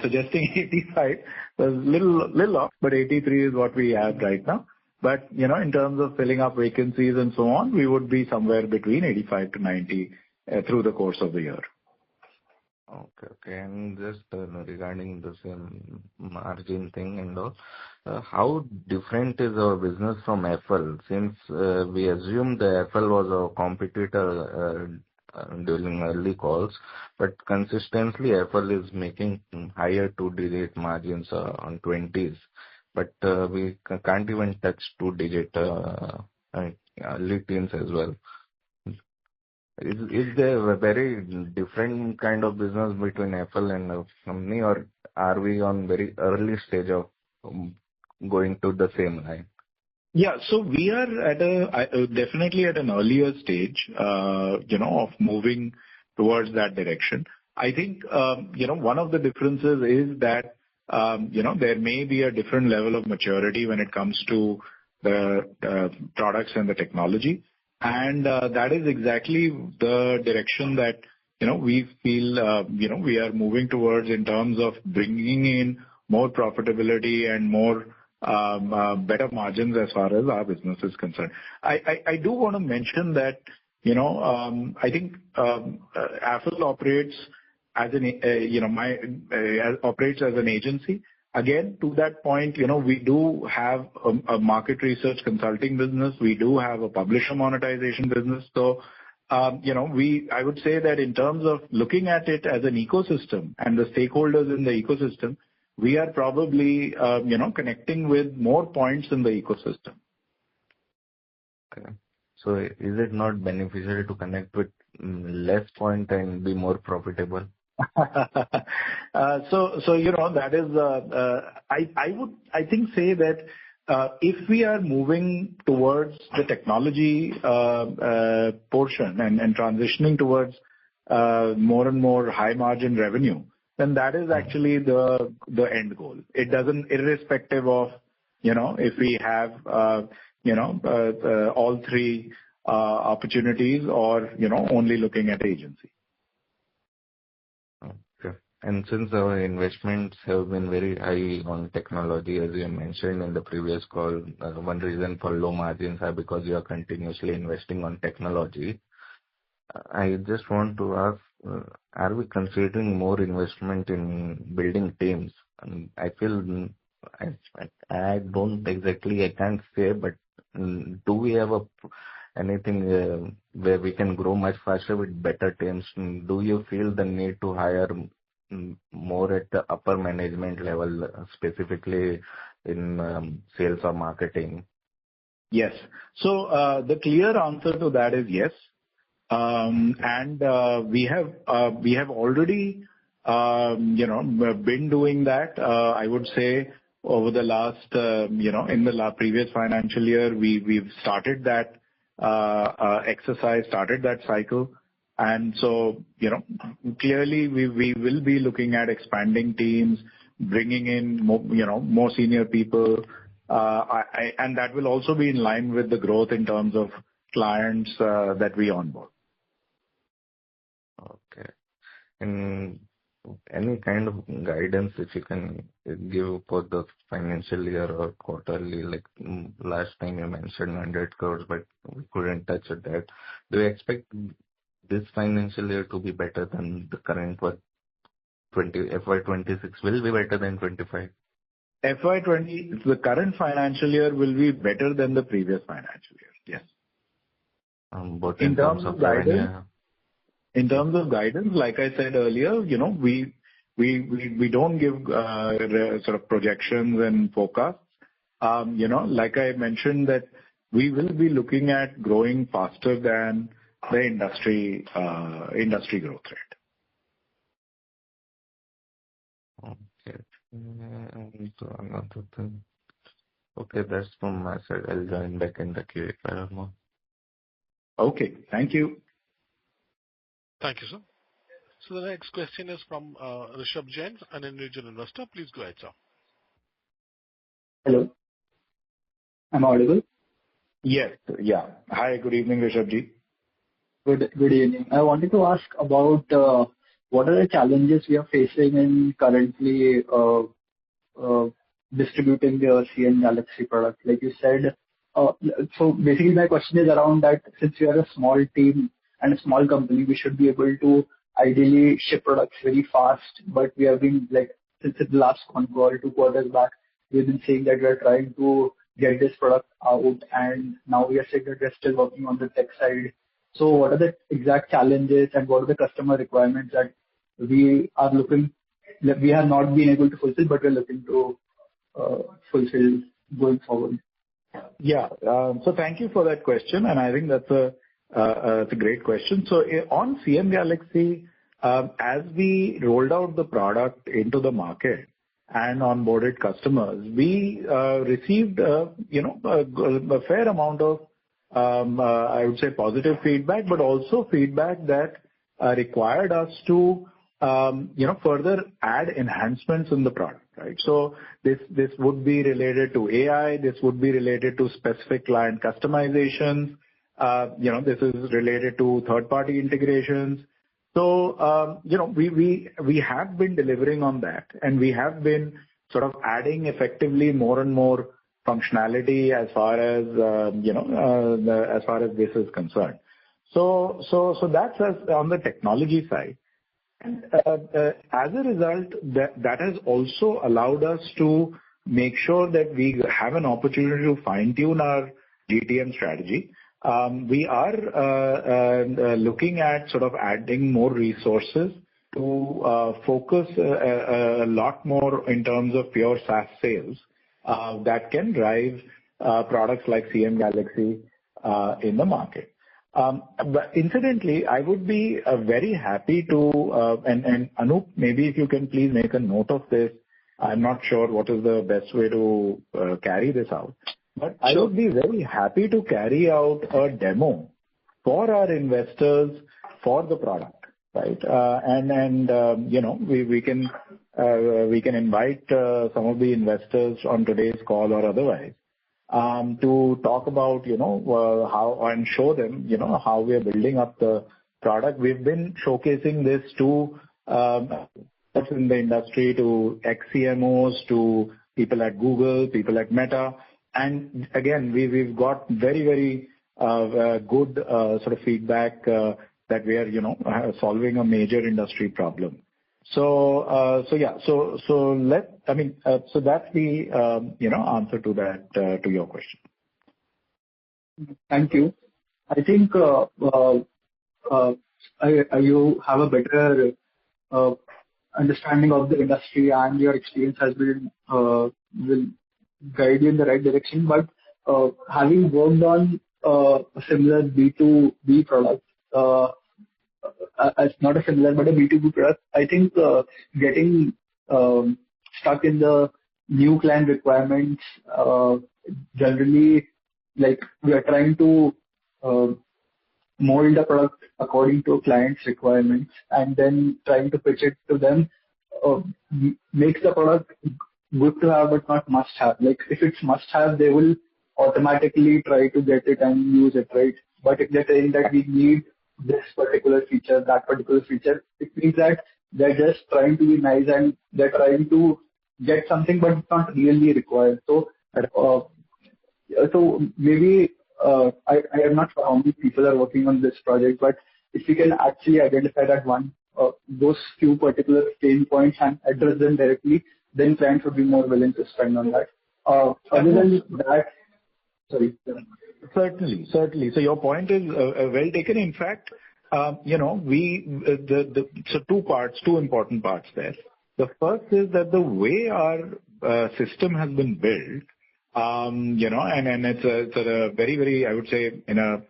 suggesting 85. So it's little off, but 83 is what we have right now. But, in terms of filling up vacancies and so on, we would be somewhere between 85 to 90 through the course of the year. Okay. And just regarding the same margin thing and all, how different is our business from FL? Since we assume the FL was our competitor during early calls, but consistently FL is making higher two-digit margins on 20s, but we can't even touch two-digit early teens as well. Is there a very different kind of business between FL and a company, or are we on very early stage of going to the same line? Yeah. So we are definitely at an earlier stage, of moving towards that direction. I think, one of the differences is that, there may be a different level of maturity when it comes to the products and the technology. And that is exactly the direction that, we feel, we are moving towards in terms of bringing in more profitability and more better margins as far as our business is concerned. I do want to mention that, I think Affle operates as operates as an agency. Again, to that point, we do have a market research consulting business. We do have a publisher monetization business. So, I would say that in terms of looking at it as an ecosystem and the stakeholders in the ecosystem, we are probably, connecting with more points in the ecosystem. Okay. So is it not beneficial to connect with less point and be more profitable? So that is, I think say that if we are moving towards the technology portion and transitioning towards more and more high margin revenue, then that is actually the end goal. It doesn't, irrespective of, if we have, all three opportunities or, only looking at agency. Okay. And since our investments have been very high on technology, as you mentioned in the previous call, one reason for low margins are because you are continuously investing on technology. I just want to ask, are we considering more investment in building teams? I feel I don't exactly, I can't say, but do we have anything where we can grow much faster with better teams? Do you feel the need to hire more at the upper management level, specifically in sales or marketing? Yes. So the clear answer to that is yes. And we have already, been doing that. I would say over the last, in the previous financial year, we've started that exercise, started that cycle. And so, clearly we will be looking at expanding teams, bringing in more senior people. And that will also be in line with the growth in terms of clients that we onboard. Okay. And any kind of guidance if you can give for the financial year or quarterly, like last time you mentioned 100 crores, but we couldn't touch it that. Do you expect this financial year to be better than the current one? FY26 will be better than 25? The current financial year will be better than the previous financial year. Yes. Both in terms of revenue. In terms of guidance, like I said earlier, we don't give sort of projections and forecasts. Like I mentioned that we will be looking at growing faster than the industry growth rate. Okay. So another thing. Okay, that's from my side. I'll join back in the queue if I have more. Okay. Thank you. Thank you, sir. So the next question is from Rishabh Jain, an individual investor. Please go ahead, sir. Hello. I'm audible? Yes. Yeah. Hi, good evening, Rishabh. Good evening. I wanted to ask about what are the challenges we are facing in currently uh, distributing the CN Galaxy product. Like you said, so basically my question is around that since we are a small team and a small company, we should be able to ideally ship products very fast. But we have been like, since the last Concall 2 quarters back, we've been saying that we are trying to get this product out, and now we are saying that we're still working on the tech side. So what are the exact challenges and what are the customer requirements that we are looking that we have not been able to fulfill, but we're looking to fulfill going forward? Yeah. So thank you for that question, and I think that's a great question. So on CM Galaxy, as we rolled out the product into the market and onboarded customers, we received a fair amount of I would say positive feedback, but also feedback that required us to further add enhancements in the product, right? So this would be related to AI, this would be related to specific client customizations, this is related to third-party integrations. So, we have been delivering on that, and we have been sort of adding effectively more and more functionality as far as as far as this is concerned. So that's on the technology side. And as a result, that has also allowed us to make sure that we have an opportunity to fine-tune our GTM strategy. We are looking at sort of adding more resources to focus a lot more in terms of pure SaaS sales that can drive products like CM Galaxy in the market. But incidentally, I would be very happy to, and Anup, maybe if you can please make a note of this. I'm not sure what is the best way to carry this out, but I would be very happy to carry out a demo for our investors for the product, right? We can invite some of the investors on today's call or otherwise to talk about, how and show them, how we are building up the product. We've been showcasing this to in the industry, to ex-CMOs, to people at Google, people at Meta. And again, we've got very, very good sort of feedback that we are, solving a major industry problem. So that's the answer to that to your question. Thank you. I think you have a better understanding of the industry, and your experience has been will guide you in the right direction. But having worked on a similar B2B product, not a similar but a B2B product, I think getting stuck in the new client requirements, generally, like we are trying to mold the product according to clients' requirements and then trying to pitch it to them makes the product good to have but not must have. Like if it's must have, they will automatically try to get it and use it, right? But if they're saying that we need this particular feature, that particular feature, it means that they're just trying to be nice and they're trying to get something but it's not really required. So maybe I am not sure how many people are working on this project, but if you can actually identify that those few particular pain points and address them directly, then clients would be more willing to spend on that. Other than that, sorry. Certainly. So your point is well taken. In fact, so two important parts there. The first is that the way our system has been built, and it's a very, very, I would say, in a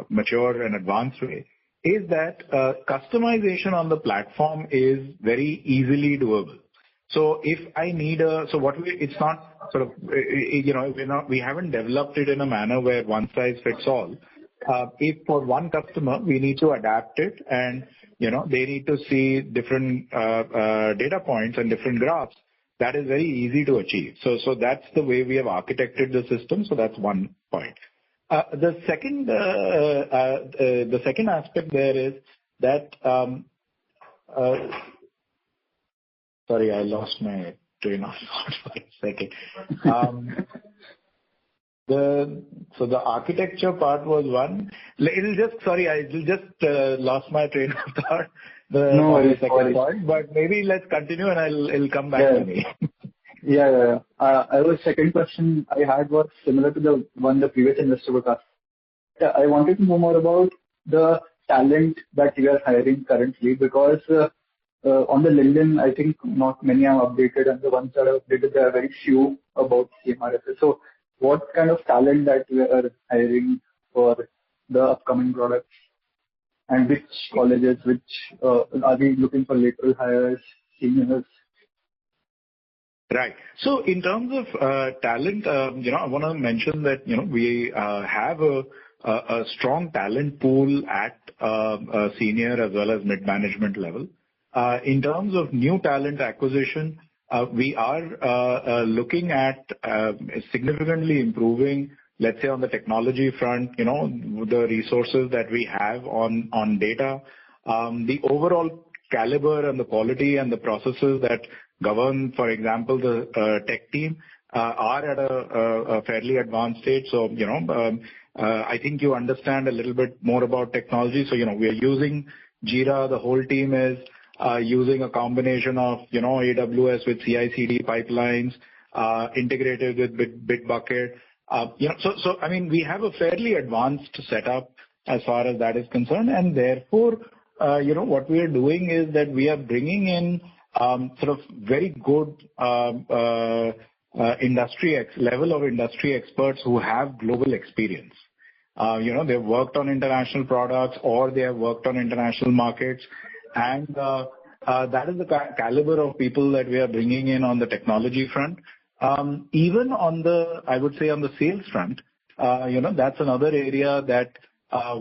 mature and advanced way, is that customization on the platform is very easily doable. So if I need it's not sort of, we haven't developed it in a manner where one size fits all. If for one customer we need to adapt it and, they need to see different data points and different graphs, that is very easy to achieve. So that's the way we have architected the system. So that's one point. The second aspect there is that, sorry, I lost my train of thought for a second. The architecture part was one. I just lost my train of thought. No worries. Second part, but maybe let's continue and it'll come back to me. Yeah. Our second question I had was similar to the one the previous investor was asked. I wanted to know more about the talent that you are hiring currently, because on the LinkedIn, I think not many are updated, and the ones that are updated, there are very few about CMRSS. So what kind of talent that you are hiring for the upcoming products, and which colleges, are we looking for lateral hires, seniors? Right. So in terms of talent, I want to mention that, we have a strong talent pool at senior as well as mid-management level. In terms of new talent acquisition, we are looking at significantly improving, let's say, on the technology front, the resources that we have on data, the overall caliber and the quality and the processes that govern, for example, the tech team are at a fairly advanced stage. So, I think you understand a little bit more about technology. So, we are using Jira. The whole team is using a combination of, AWS with CI/CD pipelines, integrated with Bitbucket. So I mean, we have a fairly advanced setup as far as that is concerned, and therefore, what we are doing is that we are bringing in sort of very good level of industry experts who have global experience. They've worked on international products or they have worked on international markets, and that is the caliber of people that we are bringing in on the technology front. Even on the, I would say, on the sales front, that's another area that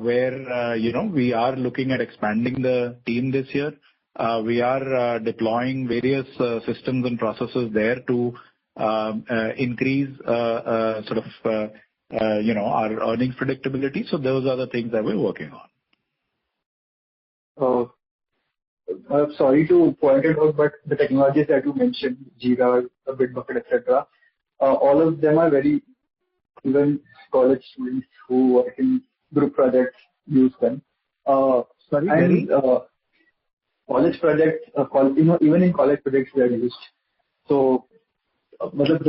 where we are looking at expanding the team this year. We are deploying various systems and processes there to increase sort of our earnings predictability. So those are the things that we're working on. I'm sorry to point it out, but the technologies that you mentioned, Jira, Bitbucket, etc., all of them are even college students who work in group projects use them. Sorry, college projects, even in college projects they are used. So, but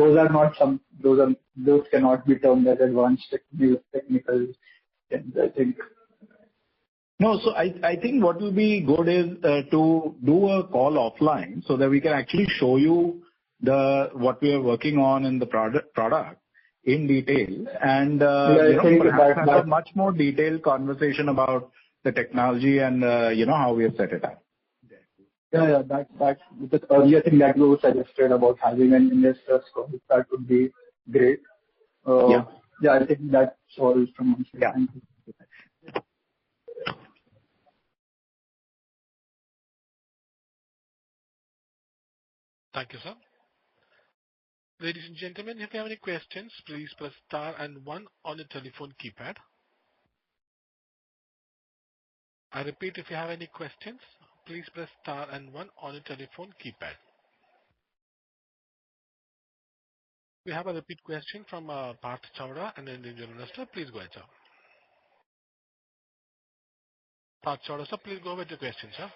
those cannot be termed as advanced technical things, I think. No, so I think what will be good is to do a call offline so that we can actually show you what we are working on in the product in detail, and perhaps have a much more detailed conversation about the technology and how we have set it up. Yeah, that's the earlier thing that you suggested about having an investor call. That would be great. I think that's all from my side. Yeah. Thank you. Thank you, sir. Ladies and gentlemen, if you have any questions, please press star and 1 on your telephone keypad. I repeat, if you have any questions, please press star and 1 on your telephone keypad. We have a repeat question from Parth Chawda, an individual investor. Please go ahead, sir. Parth Chawda, sir, please go with your question, sir.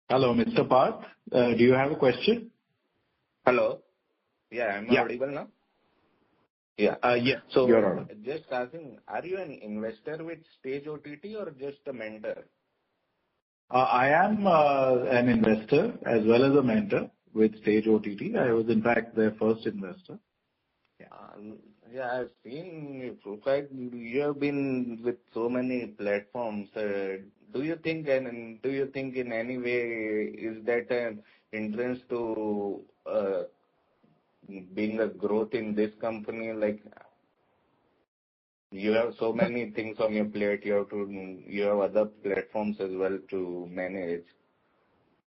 Hello, Mr. Parth. Do you have a question? Hello. Yeah, I'm audible now? Yeah. Yes, so you're audible. Just asking, are you an investor with Stage OTT or just a mentor? I am an investor as well as a mentor with Stage OTT. I was, in fact, their first investor. I've seen your profile. You have been with so many platforms. Do you think in any way is that an entrance to being a growth in this company? Like, you have so many things on your plate. You have other platforms as well to manage.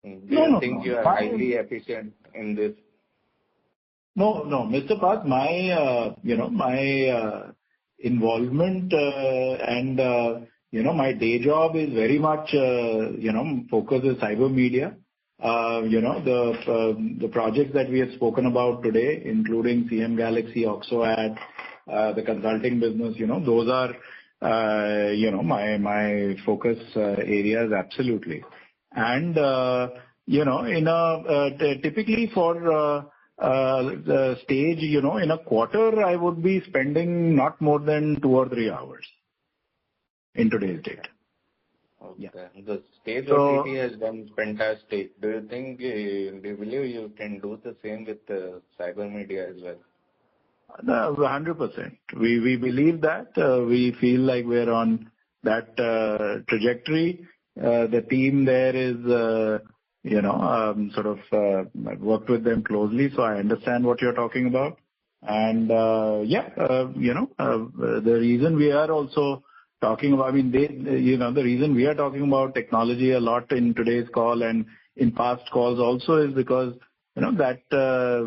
Do you think you are highly efficient in this? No, Mr. Parth, my involvement and my day job is very much focused on cyber media. The projects that we have spoken about today, including CM Galaxy, OXOAD, the consulting business, those are my focus areas absolutely. Typically for the stage, in a quarter, I would be spending not more than 2 or 3 hours in today's date. Okay. Yeah. The stage So- OTT has done fantastic. Do you believe you can do the same with cyber media as well? No, 100%. We believe that. We feel like we're on that trajectory. The team there is, I've worked with them closely, so I understand what you're talking about. The reason we are also talking about, the reason we are talking about technology a lot in today's call and in past calls also is because, that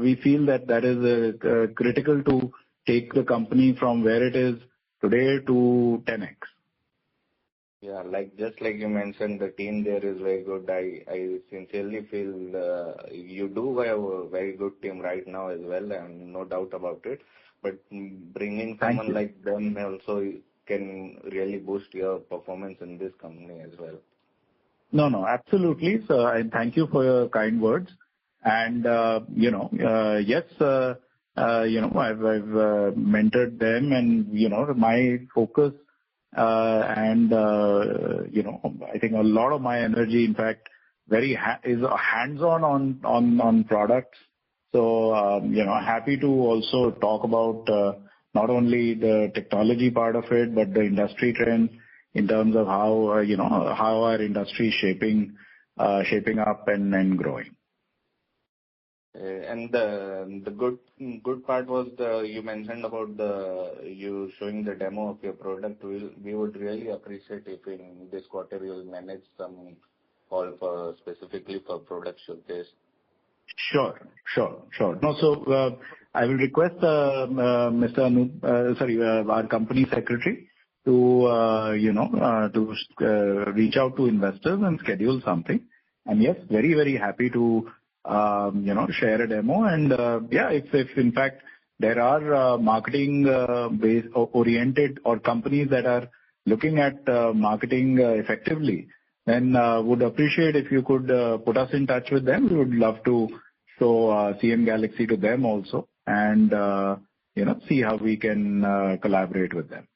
we feel that is critical to take the company from where it is today to 10x. Yeah, just like you mentioned, the team there is very good. I sincerely feel you do have a very good team right now as well, and no doubt about it. But bringing Thank someone you. like them also can really boost your performance in this company as well. No, absolutely. So I thank you for your kind words. And yes, I've mentored them, and my focus and I think a lot of my energy, in fact, is hands-on on products. So happy to also talk about not only the technology part of it, but the industry trends in terms of how how our industry is shaping up and growing. And the good part was you mentioned about you showing the demo of your product. We would really appreciate if in this quarter you'll manage some call specifically for product showcase. Sure. No, so I will request Mr. Anup, our company secretary, to reach out to investors and schedule something. And yes, very, very happy to share a demo. And if in fact there are marketing based or oriented or companies that are looking at marketing effectively, then would appreciate if you could put us in touch with them. We would love to show CM Galaxy to them also, and see how we can collaborate with them.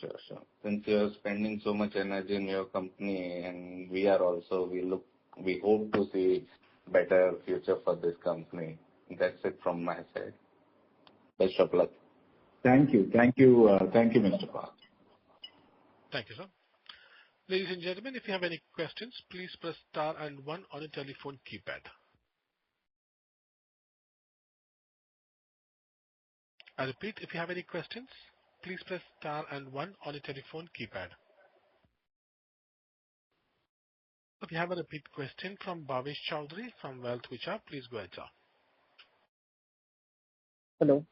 Sure. Since you're spending so much energy in your company, and we are also, we hope to see better future for this company. That's it from my side. Best of luck. Thank you, Mr. Parth. Thank you, sir. Ladies and gentlemen, if you have any questions, please press star and 1 on your telephone keypad. I repeat, if you have any questions, please press star and 1 on your telephone keypad. We have a repeat question from Bhavesh Chaudhary from Wealth Vichar. Please go ahead, sir. Hello.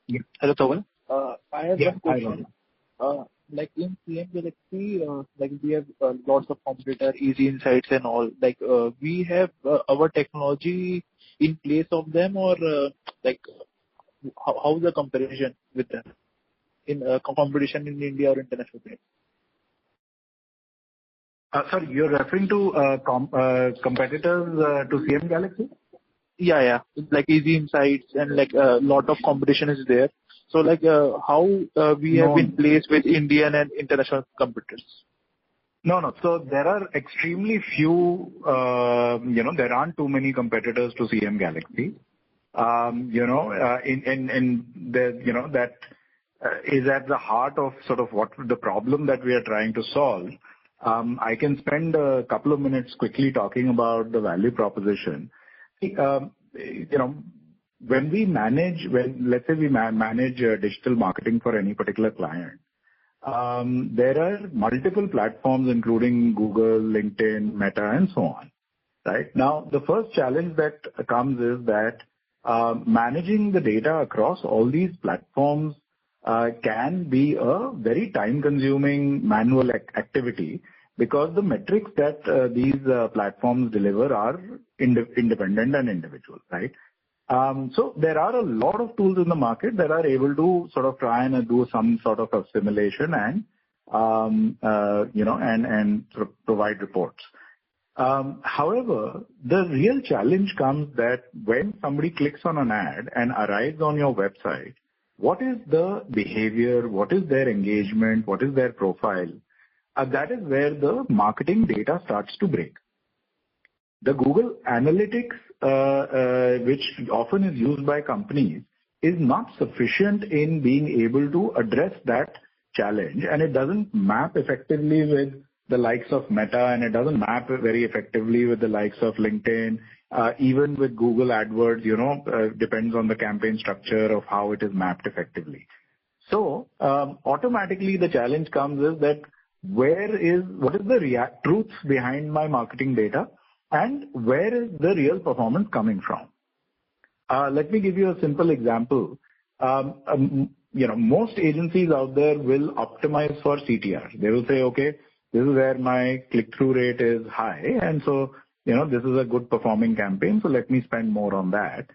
Yeah. Hello, Tawan. I have one question. Hi. Like in CM Galaxy, we have lots of competitor, easy insights and all. We have our technology in place of them, or how's the comparison with them in competition in India or international place? Sorry, you're referring to competitors to CM Galaxy? Yeah. Like easy insights and lot of competition is there. So how we have been placed with Indian and international competitors? No. So there are extremely few, there aren't too many competitors to CM Galaxy. That is at the heart of sort of what the problem that we are trying to solve. I can spend a couple of minutes quickly talking about the value proposition. When let's say we manage digital marketing for any particular client, there are multiple platforms, including Google, LinkedIn, Meta, and so on, right? Now, the first challenge that comes is that managing the data across all these platforms can be a very time-consuming manual activity because the metrics that these platforms deliver are independent and individual, right? So there are a lot of tools in the market that are able to sort of try and do some sort of assimilation and and sort of provide reports. However, the real challenge comes that when somebody clicks on an ad and arrives on your website, what is the behavior? What is their engagement? What is their profile? That is where the marketing data starts to break. The Google Analytics, which often is used by companies, is not sufficient in being able to address that challenge, and it doesn't map effectively with the likes of Meta, and it doesn't map very effectively with the likes of LinkedIn. Even with Google AdWords, depends on the campaign structure of how it is mapped effectively. So automatically the challenge comes is that what is the truth behind my marketing data, and where is the real performance coming from? Let me give you a simple example. Most agencies out there will optimize for CTR. They will say, okay, this is where my click-through rate is high, and so this is a good performing campaign, so let me spend more on that.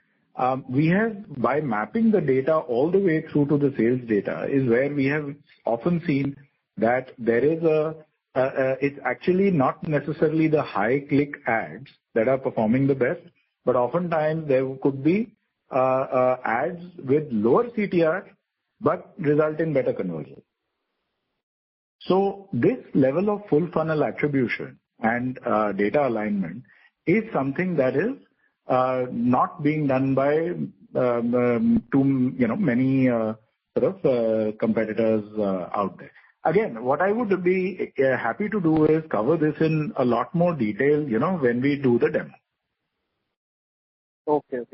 We have, by mapping the data all the way through to the sales data, is where we have often seen that there is it's actually not necessarily the high click ads that are performing the best, but oftentimes there could be ads with lower CTR but result in better conversion. So this level of full funnel attribution and data alignment is something that is not being done by many sort of competitors out there. Again, what I would be happy to do is cover this in a lot more detail, when we do the demo. Okay.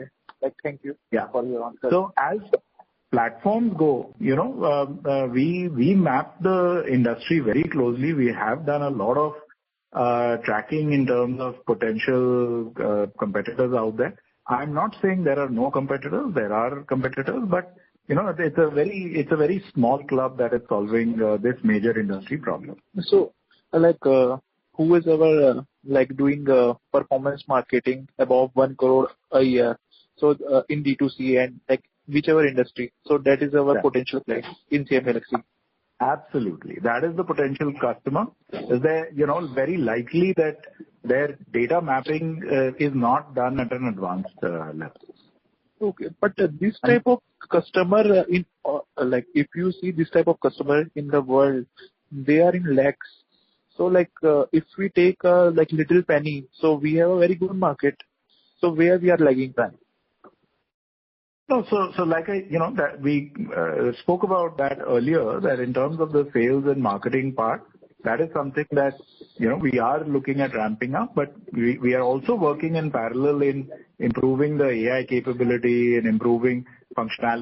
Thank you for your answer. So as platforms go, we map the industry very closely. We have done a lot of tracking in terms of potential competitors out there. I'm not saying there are no competitors. There are competitors, but it's a very small club that is solving this major industry problem. So, who is ever doing performance marketing above 1 crore a year? So in D2C and whichever industry. So that is our potential client in CM Galaxy. Absolutely, that is the potential customer. Is there, very likely that their data mapping is not done at an advanced level. Okay, but this type of customer if you see this type of customer in the world, they are in lakhs. So if we take little penny, so we have a very good market. So where we are lagging by? No, so that we spoke about that earlier, that in terms of the sales and marketing part, that is something that we are looking at ramping up, but we are also working in parallel in improving the AI capability and improving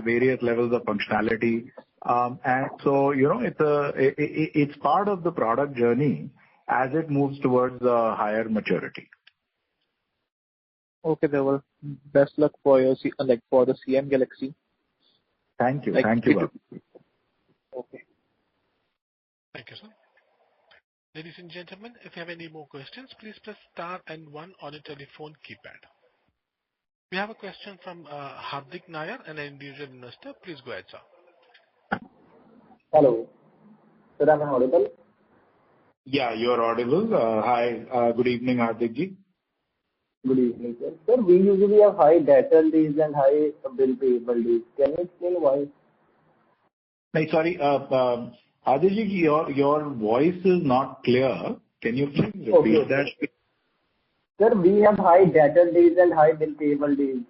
various levels of functionality. And so it's part of the product journey as it moves towards higher maturity. Okay, Deval. Best luck for your for the CM Galaxy. Thank you. Thank you. Okay. Thank you, sir. Ladies and gentlemen, if you have any more questions, please press star and 1 on your telephone keypad. We have a question from Hardik Nair, an individual investor. Please go ahead, sir. Hello. Sir, am I audible? Yeah, you're audible. Hi. Good evening, Hardik ji. Good evening, sir. Sir, we usually have high debtor days and high bill payable days. Can you explain why? Sorry, Hardik ji, your voice is not clear. Can you please repeat that? Sir, we have high debtor days and high bill payable days.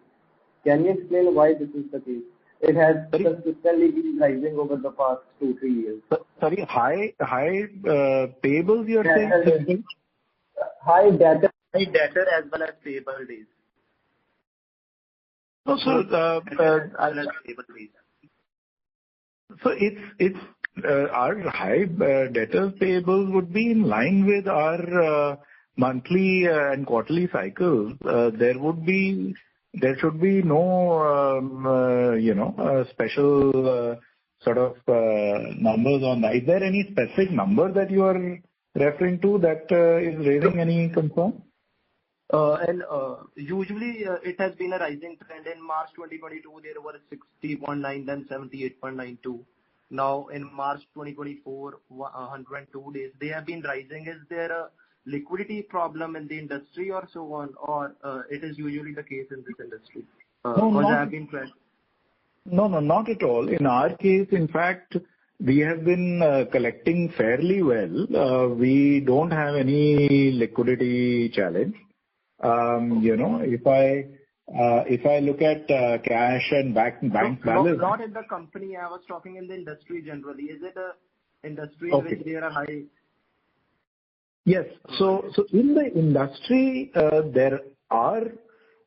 Can you explain why this is the case? It has consistently been rising over the past 2-3 years. Sorry, high payables you are saying? High debtor as well as payable days. No, so it's our high debtors payables would be in line with our monthly and quarterly cycles, there should be no, special sort of numbers on that. Is there any specific number that you are referring to that is raising any concern? Usually it has been a rising trend. In March 2022, there were 60.9, then 78.92. Now in March 2024, 102 days, they have been rising. Is there a liquidity problem in the industry or so on, or it is usually the case in this industry? No, not at all. In our case, in fact, we have been collecting fairly well. We don't have any liquidity challenge. If I look at cash and bank balance. Not in the company. I was talking in the industry generally. Is it a industry in which there are high? Yes. So in the industry, there are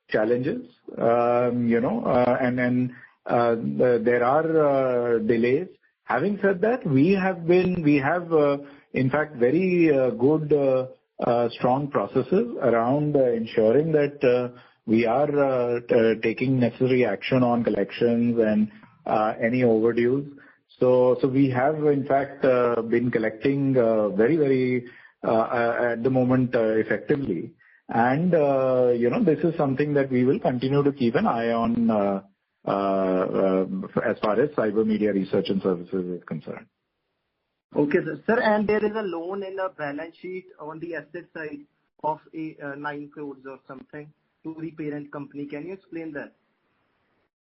challenges, and there are delays. Having said that, we have in fact very good strong processes around ensuring that we are taking necessary action on collections and any overdues. So we have in fact been collecting very at the moment effectively. And this is something that we will continue to keep an eye on as far as cyber media research and services is concerned. Okay, sir. And there is a loan in the balance sheet on the asset side of 9 crores or something to the parent company. Can you explain that?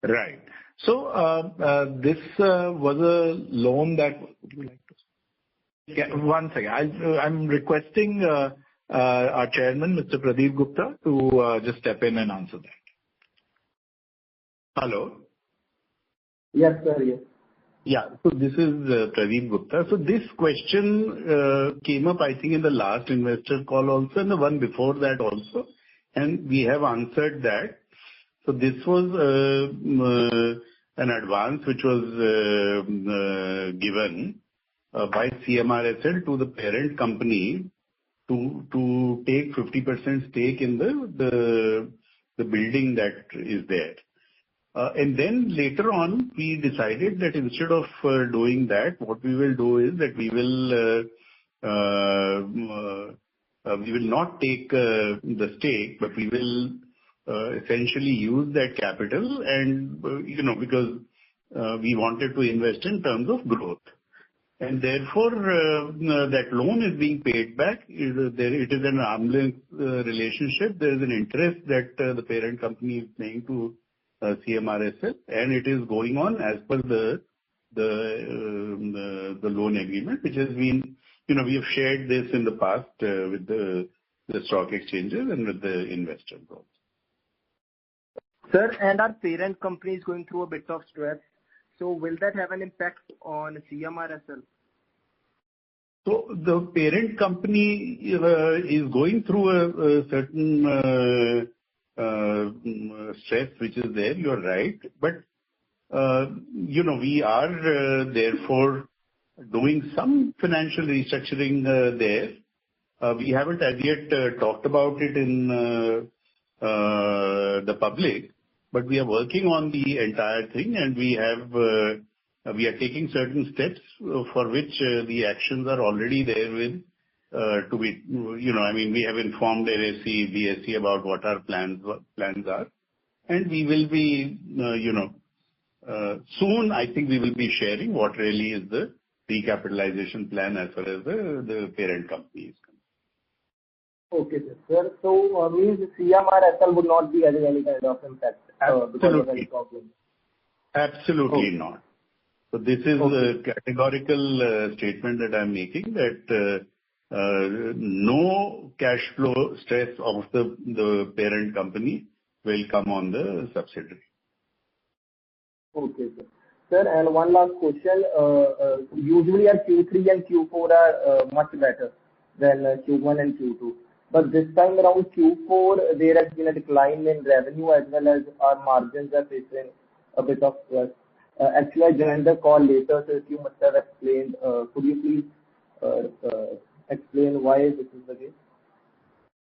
Right. So this was a loan that. Would you like to? Yeah, one second. I'm requesting our chairman, Mr. Pradeep Gupta, to just step in and answer that. Hello. Yes, sir. Yes. Yeah. So this is Pradeep Gupta. So this question came up, I think, in the last investor call also, and the one before that also, and we have answered that. So this was an advance which was given by CMRSL to the parent company to take 50% stake in the building that is there. And then later on, we decided that instead of doing that, what we will do is that we will not take the stake, but we will essentially use that capital and because we wanted to invest in terms of growth. And therefore, that loan is being paid back. It is an arm's length relationship. There is an interest that the parent company is paying to CMRSL, and it is going on as per the loan agreement, which has been, we have shared this in the past with the stock exchanges and with the investors also. Sir, and our parent company is going through a bit of stress. So will that have an impact on CMRSL? So the parent company is going through a certain stress which is there, you're right. But, we are therefore doing some financial restructuring there. We haven't as yet talked about it in the public, but we are working on the entire thing, and we are taking certain steps for which the actions are already there with to be, we have informed LSE, BSE about what our plans are, and we will be, soon I think we will be sharing what really is the recapitalization plan as far as the parent company is concerned. Okay, sir. So means CMRSL would not be having any kind of impact because of any problem? Absolutely not. So this is a categorical statement that I'm making, that no cash flow stress of the parent company will come on the subsidiary. Okay, sir. Sir, and one last question. Usually our Q3 and Q4 are much better than Q1 and Q2. But this time around Q4, there has been a decline in revenue as well as our margins are facing a bit of stress. Actually, I joined the call later, so if you must have explained, could you please explain why this is the case?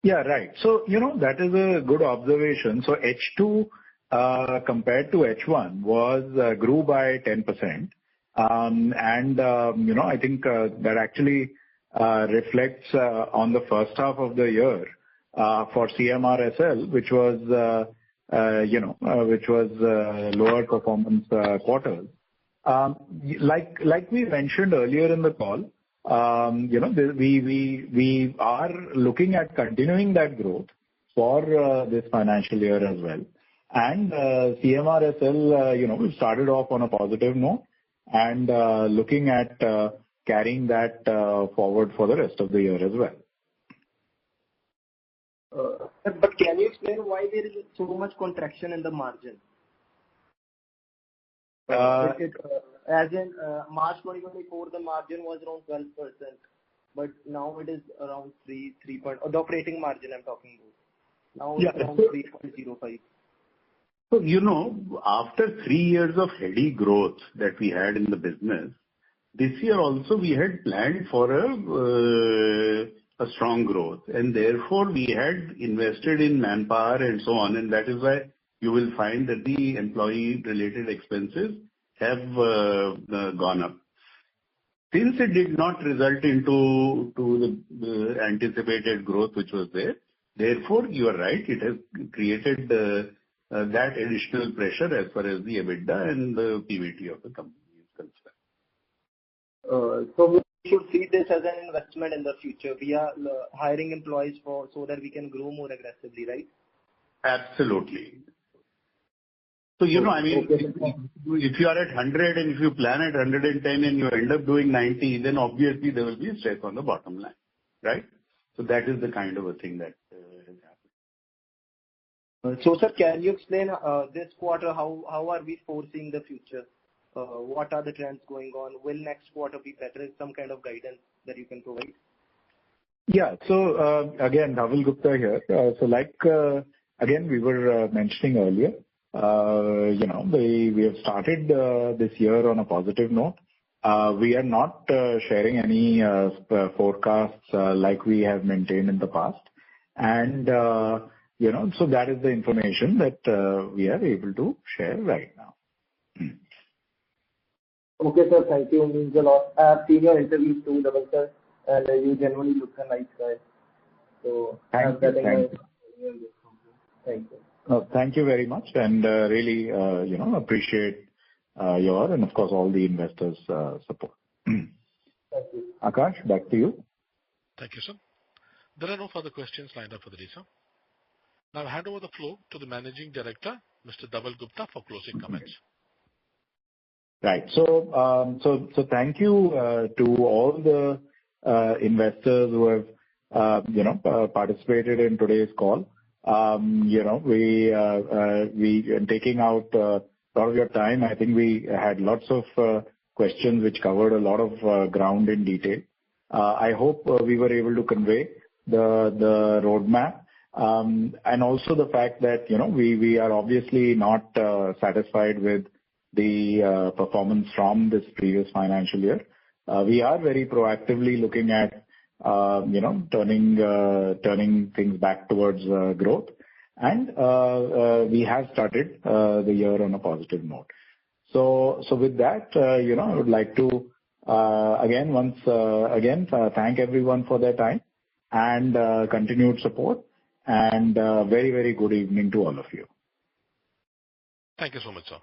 Yeah, right. That is a good observation. H2 compared to H1 grew by 10%. I think that actually reflects on the first half of the year for CMRSL, which was lower performance quarters. Like we mentioned earlier in the call, we are looking at continuing that growth for this financial year as well. CMRSL, we started off on a positive note and looking at carrying that forward for the rest of the year as well. Can you explain why there is so much contraction in the margin? As in March 2024, the margin was around 12%, but now it is around 3 point. The operating margin I'm talking about. Now it's around 3.05. After 3 years of heady growth that we had in the business, this year also we had planned for a strong growth, and therefore we had invested in manpower and so on, and that is why you will find that the employee-related expenses have gone up. Since it did not result into the anticipated growth which was there, therefore you are right, it has created that additional pressure as far as the EBITDA and the PBT of the company is concerned. We should see this as an investment in the future. We are hiring employees so that we can grow more aggressively, right? Absolutely. If you are at 100 and if you plan at 110 and you end up doing 90, then obviously there will be a stress on the bottom line, right? That is the kind of a thing that has happened. Sir, can you explain this quarter, how are we foreseeing the future? What are the trends going on? Will next quarter be better? Some kind of guidance that you can provide? Yeah. Again, Dhaval Gupta here. Again, we were mentioning earlier, we have started this year on a positive note. We are not sharing any forecasts like we have maintained in the past. That is the information that we are able to share right now. Okay, sir. Thank you. It means a lot. I have seen your interviews too, Dhaval sir, and you generally look a nice guy. Thank you. Thank you. Thank you very much, and really, appreciate your and of course all the investors' support. Thank you. Akash, back to you. Thank you, sir. There are no further questions lined up for the day, sir. Now I hand over the floor to the Managing Director, Mr. Dhaval Gupta, for closing comments. Right. Thank you to all the investors who have participated in today's call. We taking out a lot of your time. I think we had lots of questions which covered a lot of ground in detail. I hope we were able to convey the roadmap, and also the fact that we are obviously not satisfied with the performance from this previous financial year. We are very proactively looking at turning things back towards growth. We have started the year on a positive note. With that, I would like to once again thank everyone for their time and continued support, and very, very good evening to all of you. Thank you so much, sir.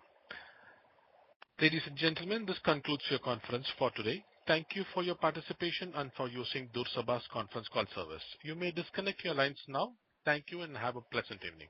Ladies and gentlemen, this concludes your conference for today. Thank you for your participation and for using Dursabha's conference call service. You may disconnect your lines now. Thank you and have a pleasant evening.